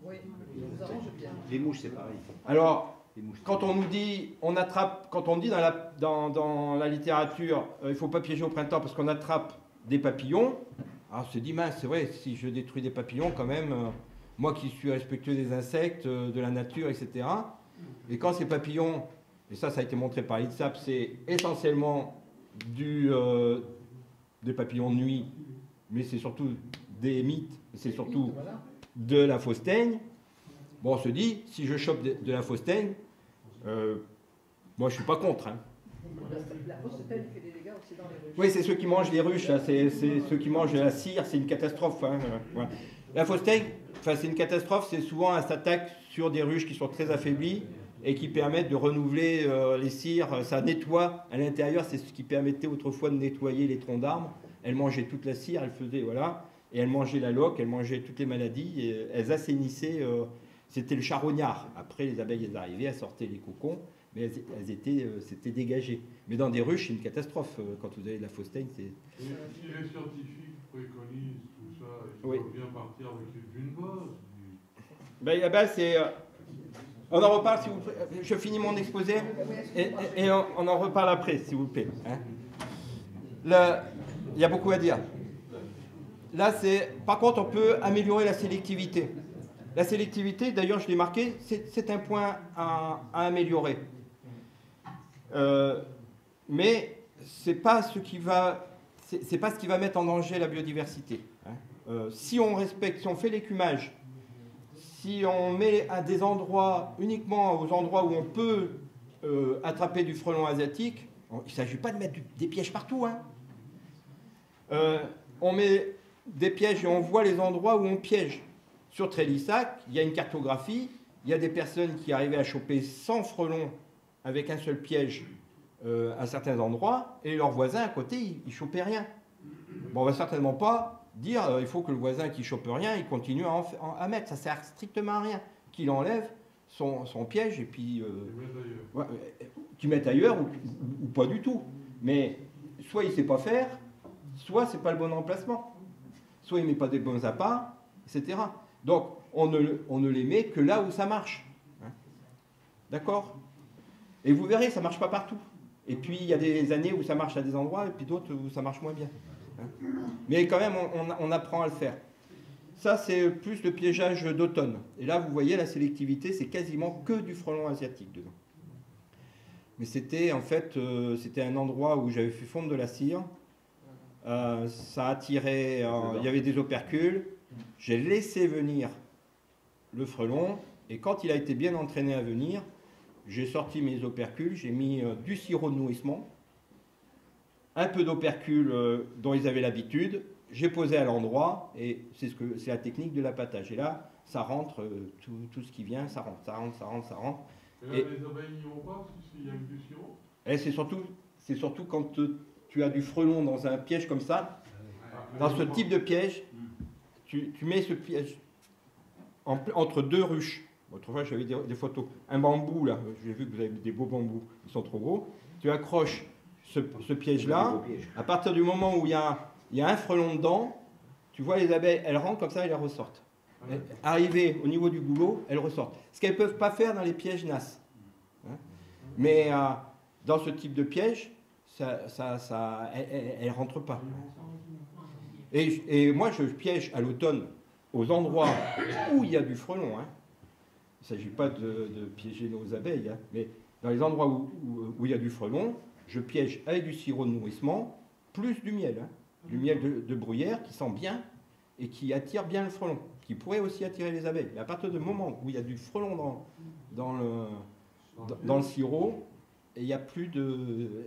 Speaker 2: Oui, nous arrange bien.
Speaker 5: Les mouches, c'est pareil.
Speaker 1: Alors, quand on nous dit, quand on dit dans la littérature, il ne faut pas piéger au printemps parce qu'on attrape des papillons, alors on se dit, mince, c'est vrai, si je détruis des papillons, quand même, moi qui suis respectueux des insectes, de la nature, etc. Et quand ces papillons, et ça a été montré par l'INSAP, c'est essentiellement des papillons de nuit mais c'est surtout des mythes, c'est surtout
Speaker 2: Voilà.
Speaker 1: de la fausse teigne. Bon, on se dit, si je chope de la fausse teigne, moi je suis pas contre. Hein.
Speaker 2: La fausse teigne fait des dégâts aussi dans les ruches.
Speaker 1: Oui, c'est ceux qui mangent les ruches, là, c'est ceux qui mangent de la cire, c'est une catastrophe. Hein, voilà. La fausse teigne, enfin, c'est une catastrophe, c'est souvent un s'attaque sur des ruches qui sont très affaiblies et qui permettent de renouveler les cires. Ça nettoie à l'intérieur, c'est ce qui permettait autrefois de nettoyer les troncs d'arbres. Elles mangeaient toute la cire, elles faisaient, voilà, et elles mangeaient la loque, elles mangeaient toutes les maladies, et elles assainissaient. C'était le charognard. Après, les abeilles, elles arrivaient, elles sortaient les cocons, mais c'était dégagé. Mais dans des ruches, c'est une catastrophe. Quand vous avez de la fausse teigne, c'est...
Speaker 4: Et si les scientifiques préconisent tout ça, il
Speaker 1: Oui.
Speaker 4: faut bien partir avec une base.
Speaker 1: Ben, là-bas, c'est... on en reparle, s'il vous plaît. Je finis mon exposé, et on en reparle après, s'il vous plaît. Hein. Là, il y a beaucoup à dire. Là, c'est... Par contre, on peut améliorer la sélectivité. La sélectivité, d'ailleurs, je l'ai marqué, c'est un point à améliorer. Mais c'est pas ce qui va mettre en danger la biodiversité. Hein. Si on respecte, si on fait l'écumage, si on met à des endroits, uniquement aux endroits où on peut attraper du frelon asiatique, il ne s'agit pas de mettre des pièges partout. Hein. On met des pièges et on voit les endroits où on piège. Sur Trélissac, il y a une cartographie, il y a des personnes qui arrivaient à choper 100 frelons avec un seul piège à certains endroits, et leurs voisins à côté, ils ne chopaient rien. Bon, on ne va certainement pas dire il faut que le voisin qui ne chope rien, il continue à mettre. Ça ne sert strictement à rien. Qu'il enlève son piège et puis... qu'il mette ailleurs ou pas du tout. Mais soit il ne sait pas faire, soit ce n'est pas le bon emplacement. Soit il ne met pas des bons appâts, etc. Donc, on ne les met que là où ça marche. Hein. D'accord? Et vous verrez, ça ne marche pas partout. Et puis, il y a des années où ça marche à des endroits, et puis d'autres où ça marche moins bien. Hein. Mais quand même, on apprend à le faire. Ça, c'est plus le piégeage d'automne. Et là, vous voyez, la sélectivité, c'est quasiment que du frelon asiatique dedans. Mais c'était, en fait, c'était un endroit où j'avais fait fondre de la cire. Ça attirait, il y avait des opercules. J'ai laissé venir le frelon, et quand il a été bien entraîné à venir, j'ai sorti mes opercules, j'ai mis du sirop de nourrissement, un peu d'opercules dont ils avaient l'habitude, j'ai posé à l'endroit, et c'est la technique de l'appâtage. Et là, ça rentre, tout ce qui vient, ça rentre.
Speaker 4: Et là, les abeilles n'y vont pas s'il y a du sirop?
Speaker 1: Et c'est surtout quand tu as du frelon dans un piège comme ça, dans ce type de piège, tu mets ce piège entre deux ruches. Autrefois, j'avais des photos. Un bambou, là, j'ai vu que vous avez des beaux bambous, ils sont trop gros. Tu accroches ce piège-là. À partir du moment où il y a un frelon dedans, tu vois les abeilles, elles rentrent comme ça et elles ressortent. Arrivées au niveau du goulot, elles ressortent. Ce qu'elles ne peuvent pas faire dans les pièges NAS. Hein. Mais dans ce type de piège, elles ne rentrent pas. Et moi, je piège à l'automne aux endroits où il y a du frelon. Hein. Il ne s'agit pas de piéger nos abeilles, hein, mais dans les endroits où il y a du frelon, je piège avec du sirop de nourrissement, plus du miel. Hein, du miel de bruyère qui sent bien et qui attire bien le frelon, qui pourrait aussi attirer les abeilles. Mais à partir du moment où il y a du frelon dans le sirop, et il n'y a plus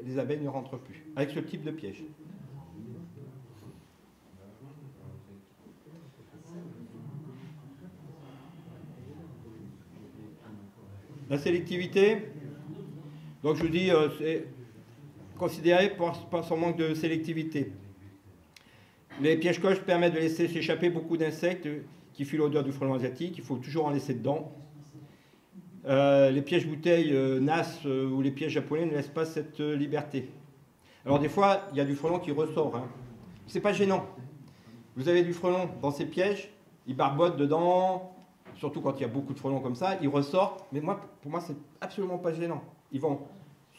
Speaker 1: les abeilles ne rentrent plus, avec ce type de piège. La sélectivité, donc je vous dis, c'est considéré par son manque de sélectivité. Les pièges-coches permettent de laisser s'échapper beaucoup d'insectes qui fuient l'odeur du frelon asiatique, il faut toujours en laisser dedans. Les pièges-bouteilles NAS ou les pièges japonais ne laissent pas cette liberté. Alors des fois, il y a du frelon qui ressort. Hein. C'est pas gênant. Vous avez du frelon dans ces pièges, il barbote dedans, surtout quand il y a beaucoup de frelons comme ça, ils ressortent. Mais pour moi, c'est absolument pas gênant. Ils vont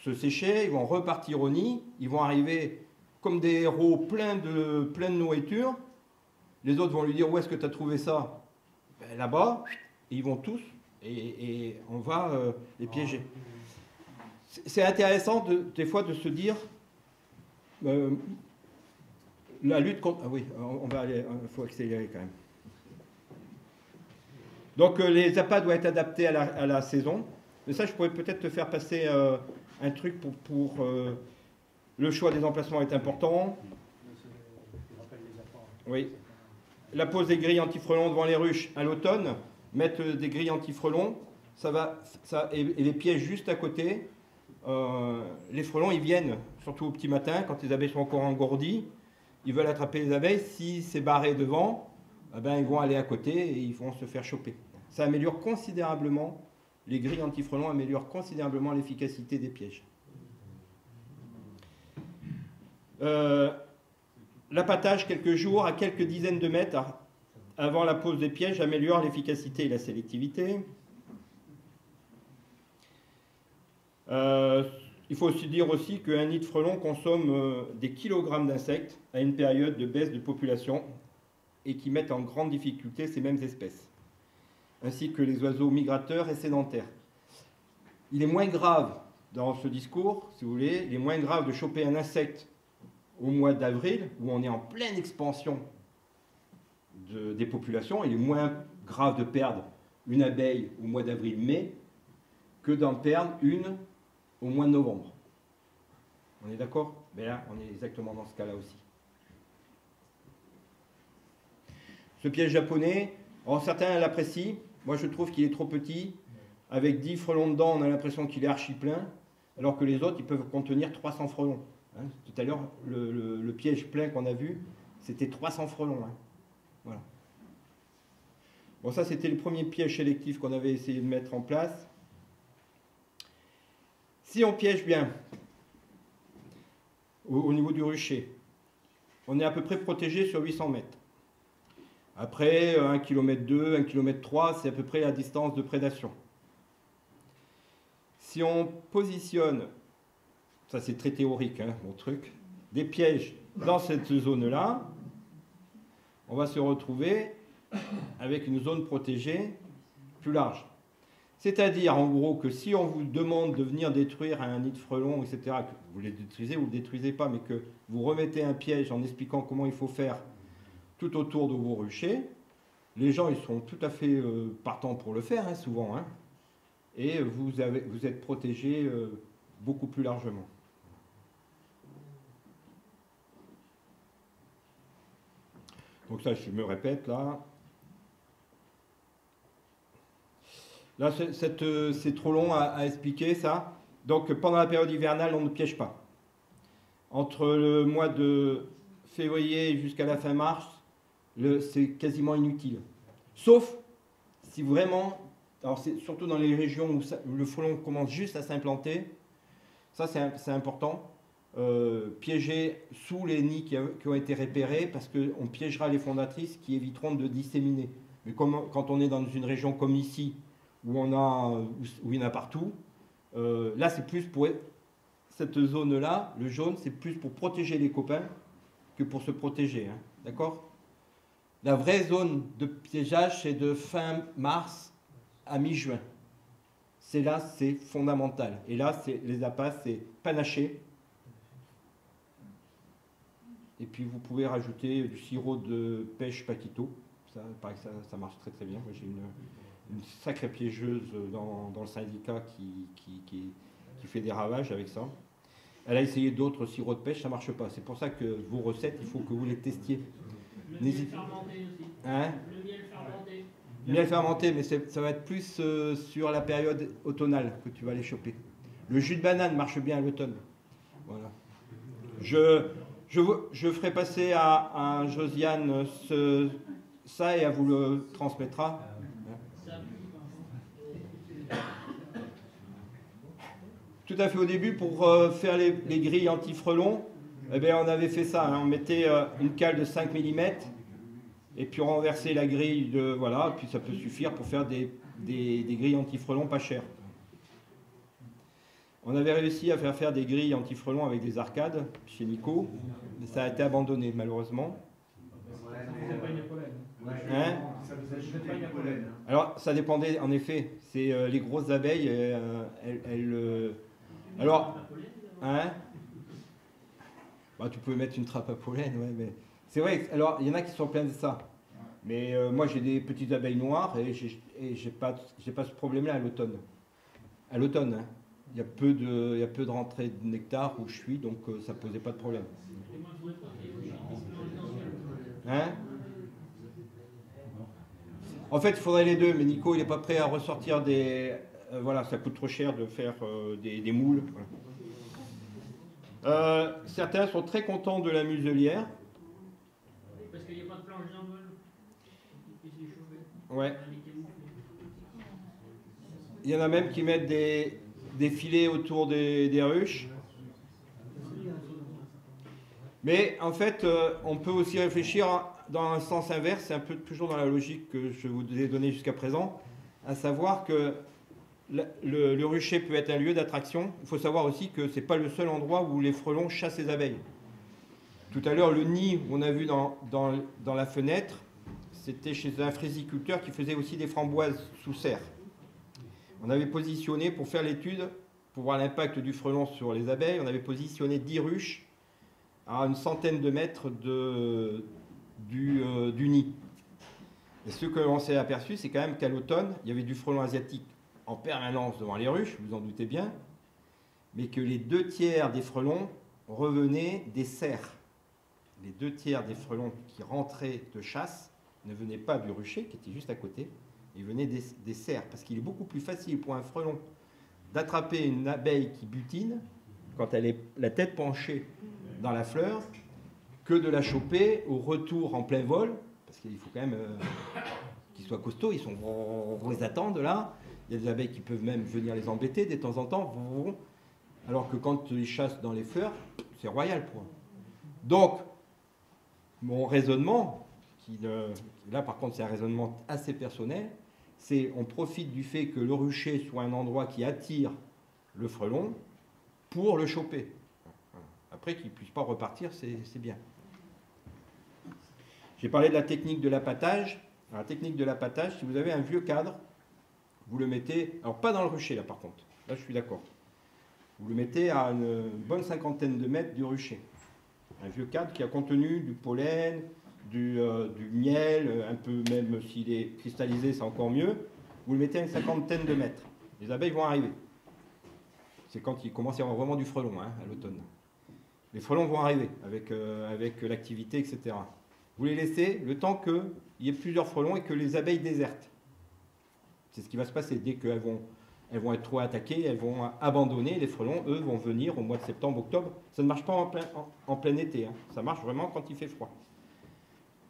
Speaker 1: se sécher, ils vont repartir au nid, ils vont arriver comme des héros pleins de nourriture. Les autres vont lui dire, où est-ce que tu as trouvé ça? Ben, là-bas, et ils vont tous, et on va les piéger. C'est intéressant des fois de se dire,
Speaker 7: la lutte contre... Ah oui, on va aller... Il faut accélérer quand même.
Speaker 1: Donc les appâts doivent être adaptés à la saison. Mais ça, je pourrais peut-être te faire passer un truc pour le choix des emplacements est important. Oui. La pose des grilles anti-frelons devant les ruches à l'automne. Mettre des grilles anti-frelons. Et les pièges juste à côté. Les frelons, ils viennent, surtout au petit matin, quand les abeilles sont encore engourdies. Ils veulent attraper les abeilles. Si c'est barré devant, eh ben, ils vont aller à côté et ils vont se faire choper. Ça améliore considérablement, les grilles anti-frelons améliorent considérablement l'efficacité des pièges. L'appâtage quelques jours à quelques dizaines de mètres avant la pose des pièges améliore l'efficacité et la sélectivité. Il faut aussi dire aussi qu'un nid de frelon consomme des kilogrammes d'insectes à une période de baisse de population et qui mettent en grande difficulté ces mêmes espèces, ainsi que les oiseaux migrateurs et sédentaires. Il est moins grave dans ce discours, si vous voulez, il est moins grave de choper un insecte au mois d'avril, où on est en pleine expansion des populations. Il est moins grave de perdre une abeille au mois d'avril-mai que d'en perdre une au mois de novembre. On est d'accord? Mais là, on est exactement dans ce cas-là aussi. Ce piège japonais, alors certains l'apprécient. Moi, je trouve qu'il est trop petit. Avec 10 frelons dedans, on a l'impression qu'il est archi plein, alors que les autres, ils peuvent contenir 300 frelons. Hein, tout à l'heure, le piège plein qu'on a vu, c'était 300 frelons. Hein. Voilà. Bon, ça, c'était le premier piège sélectif qu'on avait essayé de mettre en place. Si on piège bien au niveau du rucher, on est à peu près protégé sur 800 mètres. Après, 1,2 km, 1,3 km, c'est à peu près la distance de prédation. Si on positionne, ça c'est très théorique, hein, mon truc, des pièges dans cette zone-là, on va se retrouver avec une zone protégée plus large. C'est-à-dire, en gros, que si on vous demande de venir détruire un nid de frelons, etc., que vous les détruisez ou ne le détruisez pas, mais que vous remettez un piège en expliquant comment il faut faire tout autour de vos ruchers, les gens ils sont tout à fait partants pour le faire, hein, souvent, hein, et vous êtes protégé beaucoup plus largement. Donc ça, je me répète là. Là, c'est trop long à expliquer ça. Donc pendant la période hivernale, on ne piège pas. Entre le mois de février jusqu'à la fin mars, c'est quasiment inutile. Sauf si vraiment, alors c'est surtout dans les régions où le frelon commence juste à s'implanter, ça c'est important, piéger sous les nids qui ont été repérés, parce qu'on piégera les fondatrices qui éviteront de disséminer. Mais quand on est dans une région comme ici, où il y en a partout, là c'est plus pour cette zone-là, le jaune, c'est plus pour protéger les copains que pour se protéger. Hein, d'accord? La vraie zone de piégeage, c'est de fin mars à mi-juin. C'est là, c'est fondamental. Et là, les appâts, c'est panaché. Et puis, vous pouvez rajouter du sirop de pêche Paquito. Ça, pareil, ça marche très très bien. Moi, j'ai une sacrée piégeuse dans le syndicat qui fait des ravages avec ça. Elle a essayé d'autres sirops de pêche, ça ne marche pas. C'est pour ça que vos recettes, il faut que vous les testiez.
Speaker 8: Le miel fermenté aussi.
Speaker 1: Hein?
Speaker 8: Le miel fermenté.
Speaker 1: Le miel fermenté, mais ça va être plus sur la période automnale que tu vas les choper. Le jus de banane marche bien à l'automne. Voilà. Je ferai passer à Josiane ça et elle vous le transmettra. Tout à fait au début, pour faire les grilles anti-frelons, eh bien, on avait fait ça. Hein, on mettait une cale de 5 mm et puis on renversait la grille voilà, puis ça peut suffire pour faire des grilles anti-frelons pas chères. On avait réussi à faire des grilles anti-frelons avec des arcades chez Nico, mais ça a été abandonné malheureusement. Hein? Alors ça dépendait en effet. C'est les grosses abeilles, alors, hein? Bah, tu pouvais mettre une trappe à pollen, ouais, mais
Speaker 7: C'est vrai, alors il y en a qui sont pleins de ça. Mais moi j'ai des petites abeilles noires et j'ai pas ce problème-là à l'automne. À l'automne, hein. Il y a peu de rentrée de nectar où je suis, donc ça posait pas de problème. Hein? En fait, il faudrait les deux, mais Nico, il n'est pas prêt à ressortir des... voilà, ça coûte trop cher de faire des moules. Voilà. Certains sont très contents de la muselière.
Speaker 8: Parce qu'il n'y a pas de planche d'envol.
Speaker 7: Ouais. Il y en a même qui mettent des filets autour des ruches. Mais en fait, on peut aussi réfléchir dans un sens inverse, c'est un peu toujours dans la logique que je vous ai donnée jusqu'à présent, à savoir que le rucher peut être un lieu d'attraction. Il faut savoir aussi que ce n'est pas le seul endroit où les frelons chassent les abeilles. Tout à l'heure, le nid qu'on a vu dans la fenêtre, c'était chez un fraisiculteur qui faisait aussi des framboises sous serre. On avait positionné, pour faire l'étude, pour voir l'impact du frelon sur les abeilles, on avait positionné 10 ruches à une centaine de mètres du nid. Et ce que l'on s'est aperçu, c'est quand même qu'à l'automne, il y avait du frelon asiatique en permanence devant les ruches, vous en doutez bien, mais que les 2/3 des frelons revenaient des serres. Les 2/3 des frelons qui rentraient de chasse ne venaient pas du rucher, qui était juste à côté, ils venaient des serres, parce qu'il est beaucoup plus facile pour un frelon d'attraper une abeille qui butine, quand elle est la tête penchée dans la fleur, que de la choper au retour en plein vol, parce qu'il faut quand même qu'ils soient costauds, on les attend là. Il y a des abeilles qui peuvent même venir les embêter de temps en temps, alors que quand ils chassent dans les fleurs, c'est royal pour eux. Donc, mon raisonnement, là par contre c'est un raisonnement assez personnel, c'est on profite du fait que le rucher soit un endroit qui attire le frelon pour le choper. Après qu'il ne puisse pas repartir, c'est bien. J'ai parlé de la technique de l'appâtage. La technique de l'appâtage, si vous avez un vieux cadre, vous le mettez, alors pas dans le rucher là par contre, là je suis d'accord. Vous le mettez à une bonne cinquantaine de mètres du rucher. Un vieux cadre qui a contenu du pollen, du miel, un peu même s'il est cristallisé, c'est encore mieux. Vous le mettez à une cinquantaine de mètres. Les abeilles vont arriver. C'est quand il commence à y avoir vraiment du frelon à l'automne. Les frelons vont arriver avec l'activité, etc. Vous les laissez le temps qu'il y ait plusieurs frelons et que les abeilles désertent. C'est ce qui va se passer. Dès qu'elles vont être trop attaquées, elles vont abandonner. Les frelons, eux, vont venir au mois de septembre, octobre. Ça ne marche pas en plein été. Hein. Ça marche vraiment quand il fait froid.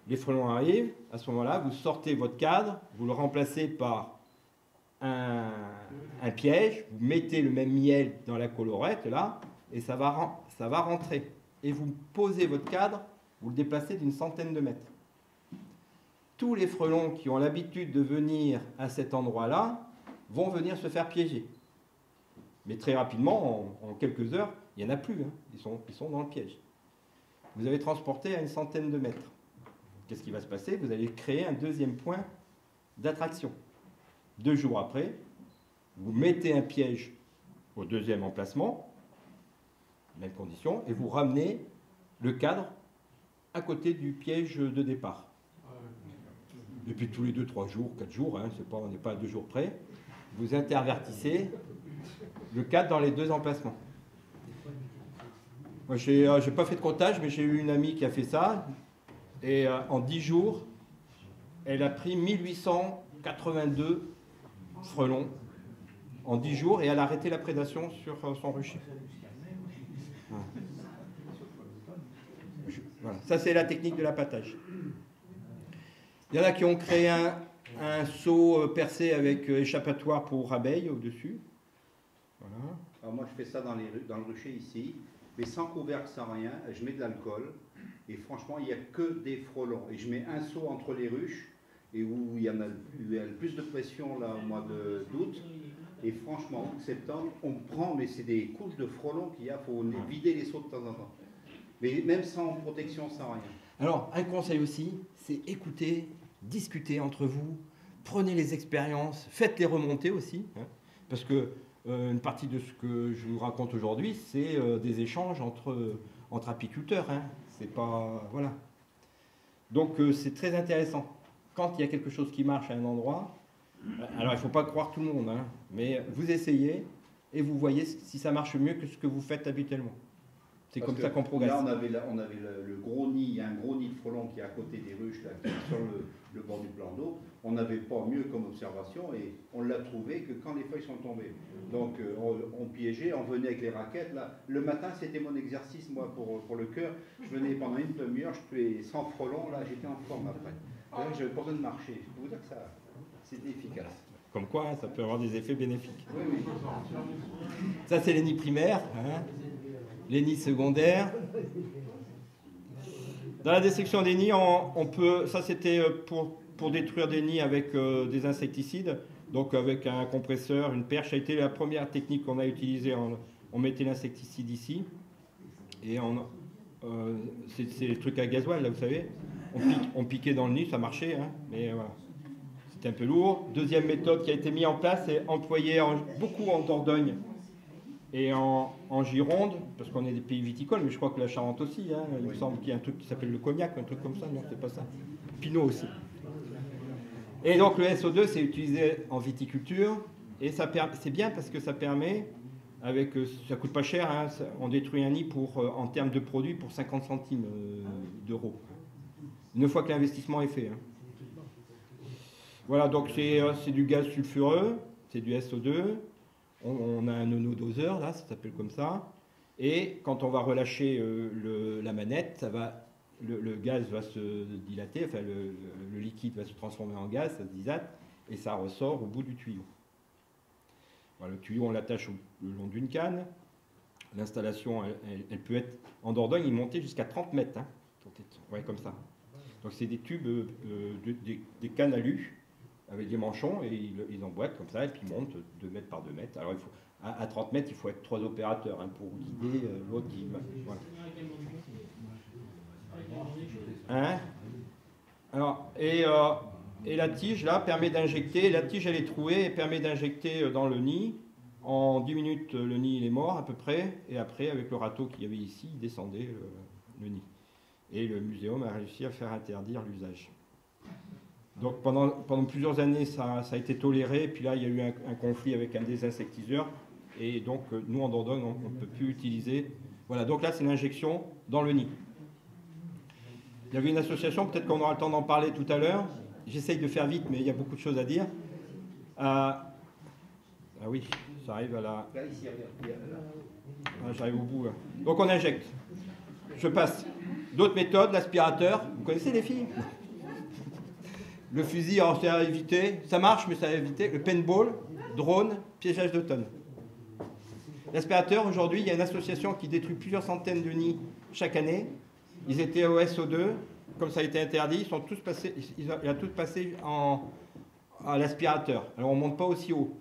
Speaker 7: Les frelons arrivent. À ce moment-là, vous sortez votre cadre, vous le remplacez par un piège. Vous mettez le même miel dans la collerette, là, et ça va rentrer. Et vous posez votre cadre, vous le déplacez d'une centaine de mètres. Tous les frelons qui ont l'habitude de venir à cet endroit-là vont venir se faire piéger. Mais très rapidement, en quelques heures, il n'y en a plus. Hein. Ils sont dans le piège. Vous avez transporté à une centaine de mètres. Qu'est-ce qui va se passer? Vous allez créer un deuxième point d'attraction. 2 jours après, vous mettez un piège au deuxième emplacement, même condition, et vous ramenez le cadre à côté du piège de départ. Et puis tous les 2, 3 jours, 4 jours, hein, on n'est pas à 2 jours près, vous intervertissez le cadre dans les 2 emplacements. Moi, je n'ai pas fait de comptage, mais j'ai eu une amie qui a fait ça, et en 10 jours, elle a pris 1882 frelons en 10 jours, et elle a arrêté la prédation sur son rucher. Voilà. Ça, c'est la technique de l'appâtage. Il y en a qui ont créé un seau percé avec échappatoire pour abeilles au-dessus. Voilà.
Speaker 5: Alors moi, je fais ça dans le rucher ici, mais sans couvercle, sans rien. Je mets de l'alcool et franchement, il n'y a que des frelons. Et je mets un seau entre les ruches et où il y a le plus de pression là au mois d'août. Et franchement, septembre, on prend, mais c'est des couches de frelons qu'il y a. Il faut vider les seaux de temps en temps. Mais même sans protection, sans rien.
Speaker 7: Alors, un conseil aussi, c'est écouter, discuter entre vous, prenez les expériences, faites-les remonter aussi, hein, parce que une partie de ce que je vous raconte aujourd'hui, c'est des échanges entre apiculteurs. Hein, c'est pas... Voilà. Donc c'est très intéressant. Quand il y a quelque chose qui marche à un endroit, alors il ne faut pas croire tout le monde, hein, mais vous essayez et vous voyez si ça marche mieux que ce que vous faites habituellement. C'est comme ça qu'on progresse.
Speaker 5: Là, on avait le gros nid, il y a un gros nid de frelons qui est à côté des ruches, là, qui est sur le bord du plan d'eau. On n'avait pas mieux comme observation et on l'a trouvé que quand les feuilles sont tombées. Donc on piégeait, on venait avec les raquettes. Là. Le matin, c'était mon exercice, moi, pour le cœur. Je venais pendant une demi-heure, je tuais 100 frelons, là, j'étais en forme après. J'avais pas besoin de marcher. Je peux vous dire que c'était efficace.
Speaker 7: Comme quoi, hein, ça peut avoir des effets bénéfiques.
Speaker 5: Oui, oui.
Speaker 7: Ça, c'est les nids primaires. Hein. Les nids secondaires. Dans la destruction des nids, on peut. Ça, c'était pour détruire des nids avec des insecticides. Donc, avec un compresseur, une perche. Ça a été la première technique qu'on a utilisée. On mettait l'insecticide ici. Et c'est les trucs à gasoil, là, vous savez. On piquait dans le nid, ça marchait. Hein, mais voilà. C'était un peu lourd. Deuxième méthode qui a été mise en place, c'est employée beaucoup en Dordogne et en Gironde, parce qu'on est des pays viticoles, mais je crois que la Charente aussi. Hein, il me semble qu'il y a un truc qui s'appelle le cognac, un truc comme ça. Non, c'est pas ça. Pinot aussi. Et donc le SO2, c'est utilisé en viticulture. Et c'est bien parce que ça permet, ça coûte pas cher, hein, on détruit un nid en termes de produits pour 50 centimes d'euros. Une fois que l'investissement est fait. Hein. Voilà, donc c'est du gaz sulfureux, c'est du SO2. On a un monodoseur, là, ça s'appelle comme ça. Et quand on va relâcher la manette, le gaz va se dilater, enfin le liquide va se transformer en gaz, ça se dilate, et ça ressort au bout du tuyau. Voilà, le tuyau, on l'attache le long d'une canne. L'installation, elle peut être, en Dordogne, il montait jusqu'à 30 mètres. Hein. Ouais, comme ça. Donc c'est des tubes, des cannes alu, avec des manchons, et ils emboîtent comme ça, et puis ils montent 2 mètres par 2 mètres. Alors à 30 mètres, il faut être 3 opérateurs hein, pour guider l'autre qui... Voilà. Hein? Alors, et la tige, là, permet d'injecter, la tige, elle est trouée, et permet d'injecter dans le nid. En 10 minutes, le nid, il est mort, à peu près, et après, avec le râteau qu'il y avait ici, il descendait le nid. Et le muséum a réussi à faire interdire l'usage. Donc pendant plusieurs années, ça a été toléré, puis là, il y a eu un conflit avec un des insectiseurs, et donc nous, en Dordogne, on ne peut plus utiliser. Voilà, donc là, c'est l'injection dans le nid. Il y avait une association, peut-être qu'on aura le temps d'en parler tout à l'heure. J'essaye de faire vite, mais il y a beaucoup de choses à dire. Ah oui, ça arrive à la... j'arrive au bout. Là. Donc on injecte. Je passe. D'autres méthodes, l'aspirateur. Vous connaissez les filles? Le fusil, alors c'est à éviter. Ça marche, mais c'est à éviter. Le paintball, drone, piégeage d'automne. L'aspirateur, aujourd'hui, il y a une association qui détruit plusieurs centaines de nids chaque année. Ils étaient au SO2. Comme ça a été interdit, ils sont tous passés, il a tout passé à l'aspirateur. Alors on ne monte pas aussi haut.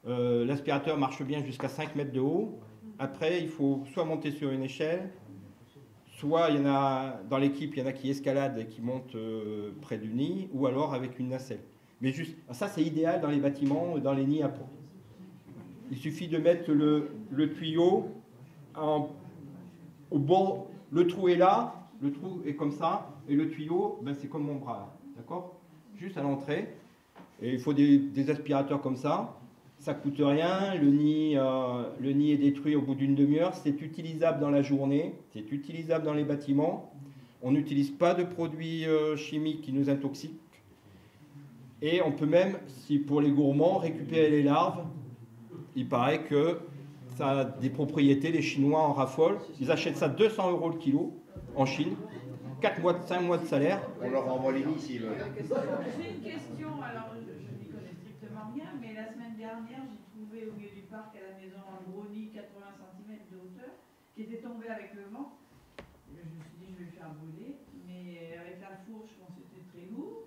Speaker 7: L'aspirateur marche bien jusqu'à 5 mètres de haut. Après, il faut soit monter sur une échelle, soit il y en a dans l'équipe, il y en a qui escaladent et qui montent près du nid, ou alors avec une nacelle. Mais juste, ça c'est idéal dans les bâtiments, dans les nids à peau. Il suffit de mettre le tuyau au bord, le trou est là, le trou est comme ça, et le tuyau, ben, c'est comme mon bras, d'accord? Juste à l'entrée. Et il faut des aspirateurs comme ça. Ça ne coûte rien, le nid est détruit au bout d'une demi-heure, c'est utilisable dans la journée, c'est utilisable dans les bâtiments. On n'utilise pas de produits chimiques qui nous intoxiquent. Et on peut même, si pour les gourmands, récupérer les larves. Il paraît que ça a des propriétés, les Chinois en raffolent. Ils achètent ça 200 € le kilo en Chine. 5 mois de salaire.
Speaker 5: On leur envoie les nids s'ils veulent.
Speaker 9: J'ai une question, alors je n'y connais strictement rien, mais la semaine dernière, j'ai trouvé au milieu du parc à la maison un gros nid 80 cm de hauteur qui était tombé avec le vent. Je me suis dit, je vais le faire brûler, mais avec la fourche, bon, c'était très lourd.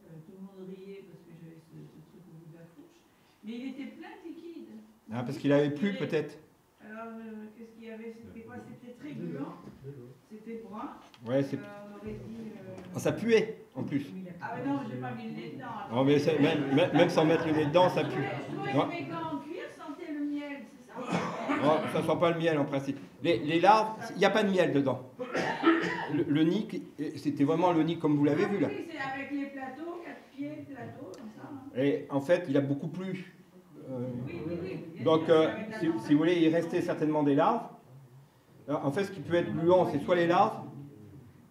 Speaker 9: Tout le monde riait parce que j'avais ce truc au bout de la fourche. Mais il était plein de liquide.
Speaker 7: Ah, parce qu'il avait plu peut-être.
Speaker 9: Alors, qu'est-ce qu'il y avait? C'était quoi? C'était très gluant. C'était brun.
Speaker 7: Ouais, c'est...
Speaker 9: on aurait dit,
Speaker 7: ça puait, en plus.
Speaker 9: Ah mais non, j'ai pas mis le nez dedans.
Speaker 7: Non, mais même sans mettre le nez dedans, ça pue.
Speaker 9: Je trouvais que mes gants en cuir sentaient le miel, c'est ça?
Speaker 7: Non, ça ne sent pas le miel en principe. Les larves, il n'y a pas de miel dedans. le nid, c'était vraiment le nid comme vous l'avez vu là.
Speaker 9: Oui, c'est avec les plateaux, 4 pieds de plateau, comme ça. Hein.
Speaker 7: Et en fait, il a beaucoup plu.
Speaker 9: Oui.
Speaker 7: Donc, si vous voulez, il restait certainement des larves. Alors, en fait, ce qui peut être gluant, c'est soit les larves,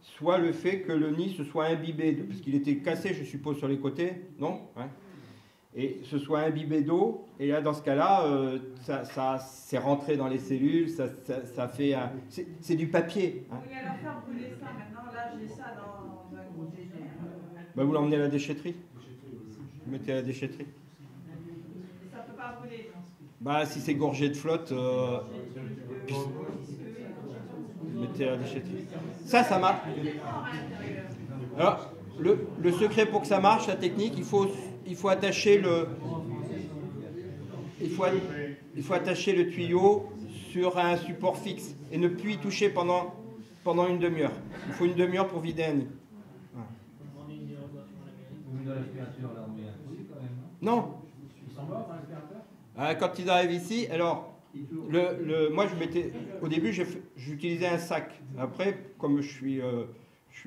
Speaker 7: soit le fait que le nid se soit imbibé, parce qu'il était cassé, je suppose, sur les côtés, non? Ouais. Et se soit imbibé d'eau, et là, dans ce cas-là, ça s'est rentré dans les cellules, ça fait un... C'est du papier. Hein.
Speaker 9: Oui, alors faire brûler ça maintenant, là, j'ai ça dans un conteneur.
Speaker 7: Bah, vous l'emmenez à la déchetterie. Vous mettez à la déchetterie.
Speaker 9: Ça ne peut pas brûler, non?
Speaker 7: Bah, si c'est gorgé de flotte, mettez à la déchetterie. Ça marche. Alors, le secret pour que ça marche, la technique, il faut attacher le tuyau sur un support fixe et ne plus y toucher pendant une demi-heure. Il faut une demi-heure pour vider un nid. Voilà. Non. Ils sont morts, l'aspirateur ? Quand ils arrivent ici, alors, moi, au début, j'utilisais un sac. Après, comme je suis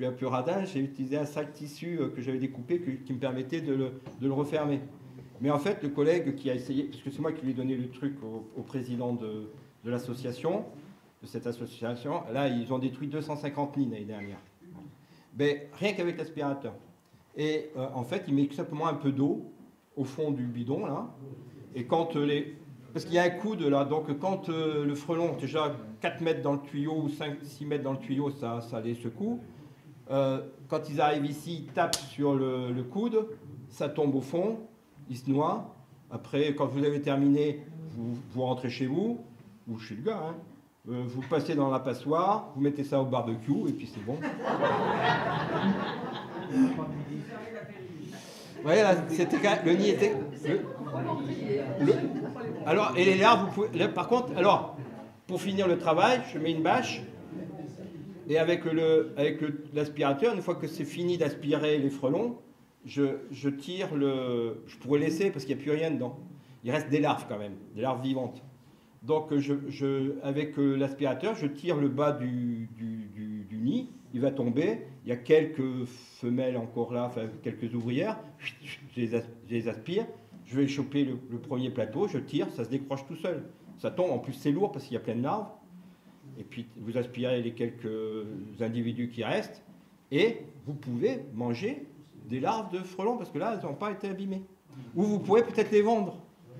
Speaker 7: un peu radin, j'ai utilisé un sac tissu que j'avais découpé qui me permettait de le refermer. Mais en fait, le collègue qui a essayé, parce que c'est moi qui lui ai donné le truc au président de l'association, de cette association, là, ils ont détruit 250 nids l'année dernière. Mais rien qu'avec l'aspirateur. Et en fait, il met simplement un peu d'eau au fond du bidon, là. Et quand parce qu'il y a un coude, là, donc quand le frelon, déjà 4 mètres dans le tuyau ou 6 mètres dans le tuyau, ça les secoue. Quand ils arrivent ici, ils tapent sur le coude, ça tombe au fond, ils se noient. Après, quand vous avez terminé, vous rentrez chez vous, ou chez le gars, hein, vous passez dans la passoire, vous mettez ça au barbecue, et puis c'est bon. Ouais, là, le nid était... alors, et les larves, vous pouvez... Là, par contre, alors, pour finir le travail, je mets une bâche, et avec l'aspirateur, une fois que c'est fini d'aspirer les frelons, je tire je pourrais laisser parce qu'il n'y a plus rien dedans. Il reste des larves quand même, des larves vivantes. Donc avec l'aspirateur, je tire le bas du nid, il va tomber. Il y a quelques femelles encore là, enfin quelques ouvrières. Je les aspire. Je vais choper le premier plateau, je tire, ça se décroche tout seul. Ça tombe, en plus c'est lourd parce qu'il y a plein de larves. Et puis vous aspirez les quelques individus qui restent. Et vous pouvez manger des larves de frelons parce que là, elles n'ont pas été abîmées. Ou vous pourrez peut-être les vendre.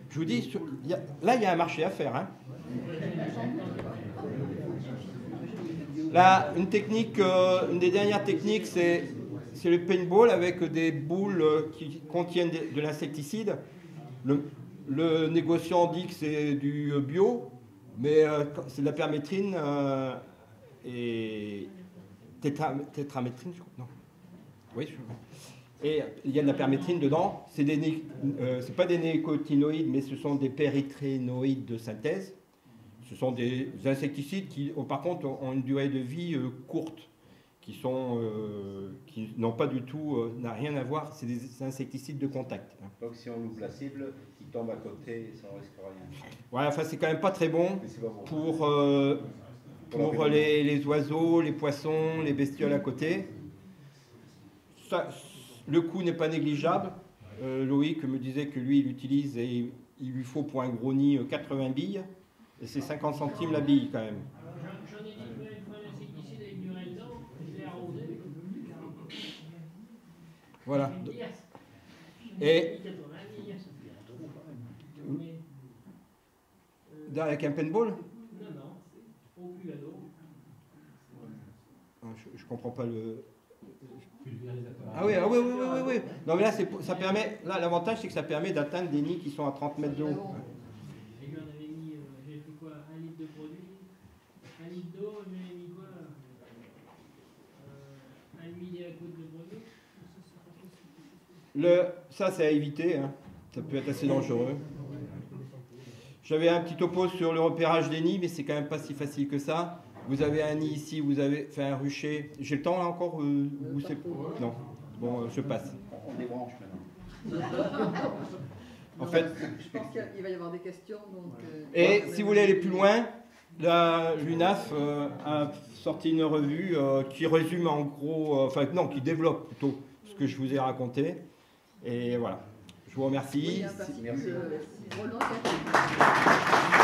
Speaker 7: Je vous dis, là, il y a un marché à faire. Hein. Là, une des dernières techniques, c'est le paintball avec des boules qui contiennent de l'insecticide. Le négociant dit que c'est du bio, mais c'est de la permétrine et tétramétrine, je crois. Non. Oui, et il y a de la permétrine dedans. C'est pas des néocotinoïdes, mais ce sont des péritrénoïdes de synthèse. Ce sont des insecticides qui, par contre, ont une durée de vie courte, qui n'ont pas du tout, n'a rien à voir. C'est des insecticides de contact.
Speaker 5: Donc si on loupe la cible, il tombe à côté, ça ne risque rien.
Speaker 7: Ouais, enfin c'est quand même pas très bon pour les oiseaux, les poissons, les bestioles à côté. Le coût n'est pas négligeable. Loïc me disait que lui, il utilise et il lui faut pour un gros nid 80 billes. Et c'est 50 centimes la bille quand même.
Speaker 8: J'en ai découvert une fois un insecticide avec du raisin, je l'ai arrosé.
Speaker 7: Voilà. Et avec un paintball?
Speaker 8: Non, au plus à l'eau.
Speaker 7: Je comprends pas le... Ah oui. Non mais là, ça permet... Là, l'avantage, c'est que ça permet d'atteindre des nids qui sont à 30 mètres de haut.
Speaker 8: Et lui, on avait mis, j'ai pris quoi, 1 litre de produit, 1 litre d'eau, j'ai mis quoi, 1 demi à coude de produit.
Speaker 7: Ça, c'est à éviter. Hein. Ça peut être assez dangereux. J'avais un petit topo sur le repérage des nids, mais c'est quand même pas si facile que ça. Vous avez un nid ici, vous avez fait un rucher. J'ai le temps là encore Non. Bon, je passe.
Speaker 5: On débranche maintenant.
Speaker 7: En fait,
Speaker 2: je pense qu'il va y avoir des questions. Donc,
Speaker 7: et si vous voulez aller plus loin, l'UNAF a sorti une revue qui résume en gros, enfin non, qui développe plutôt ce que je vous ai raconté. Et voilà. Je vous remercie.
Speaker 2: Oui, un particule, Roland Catholique.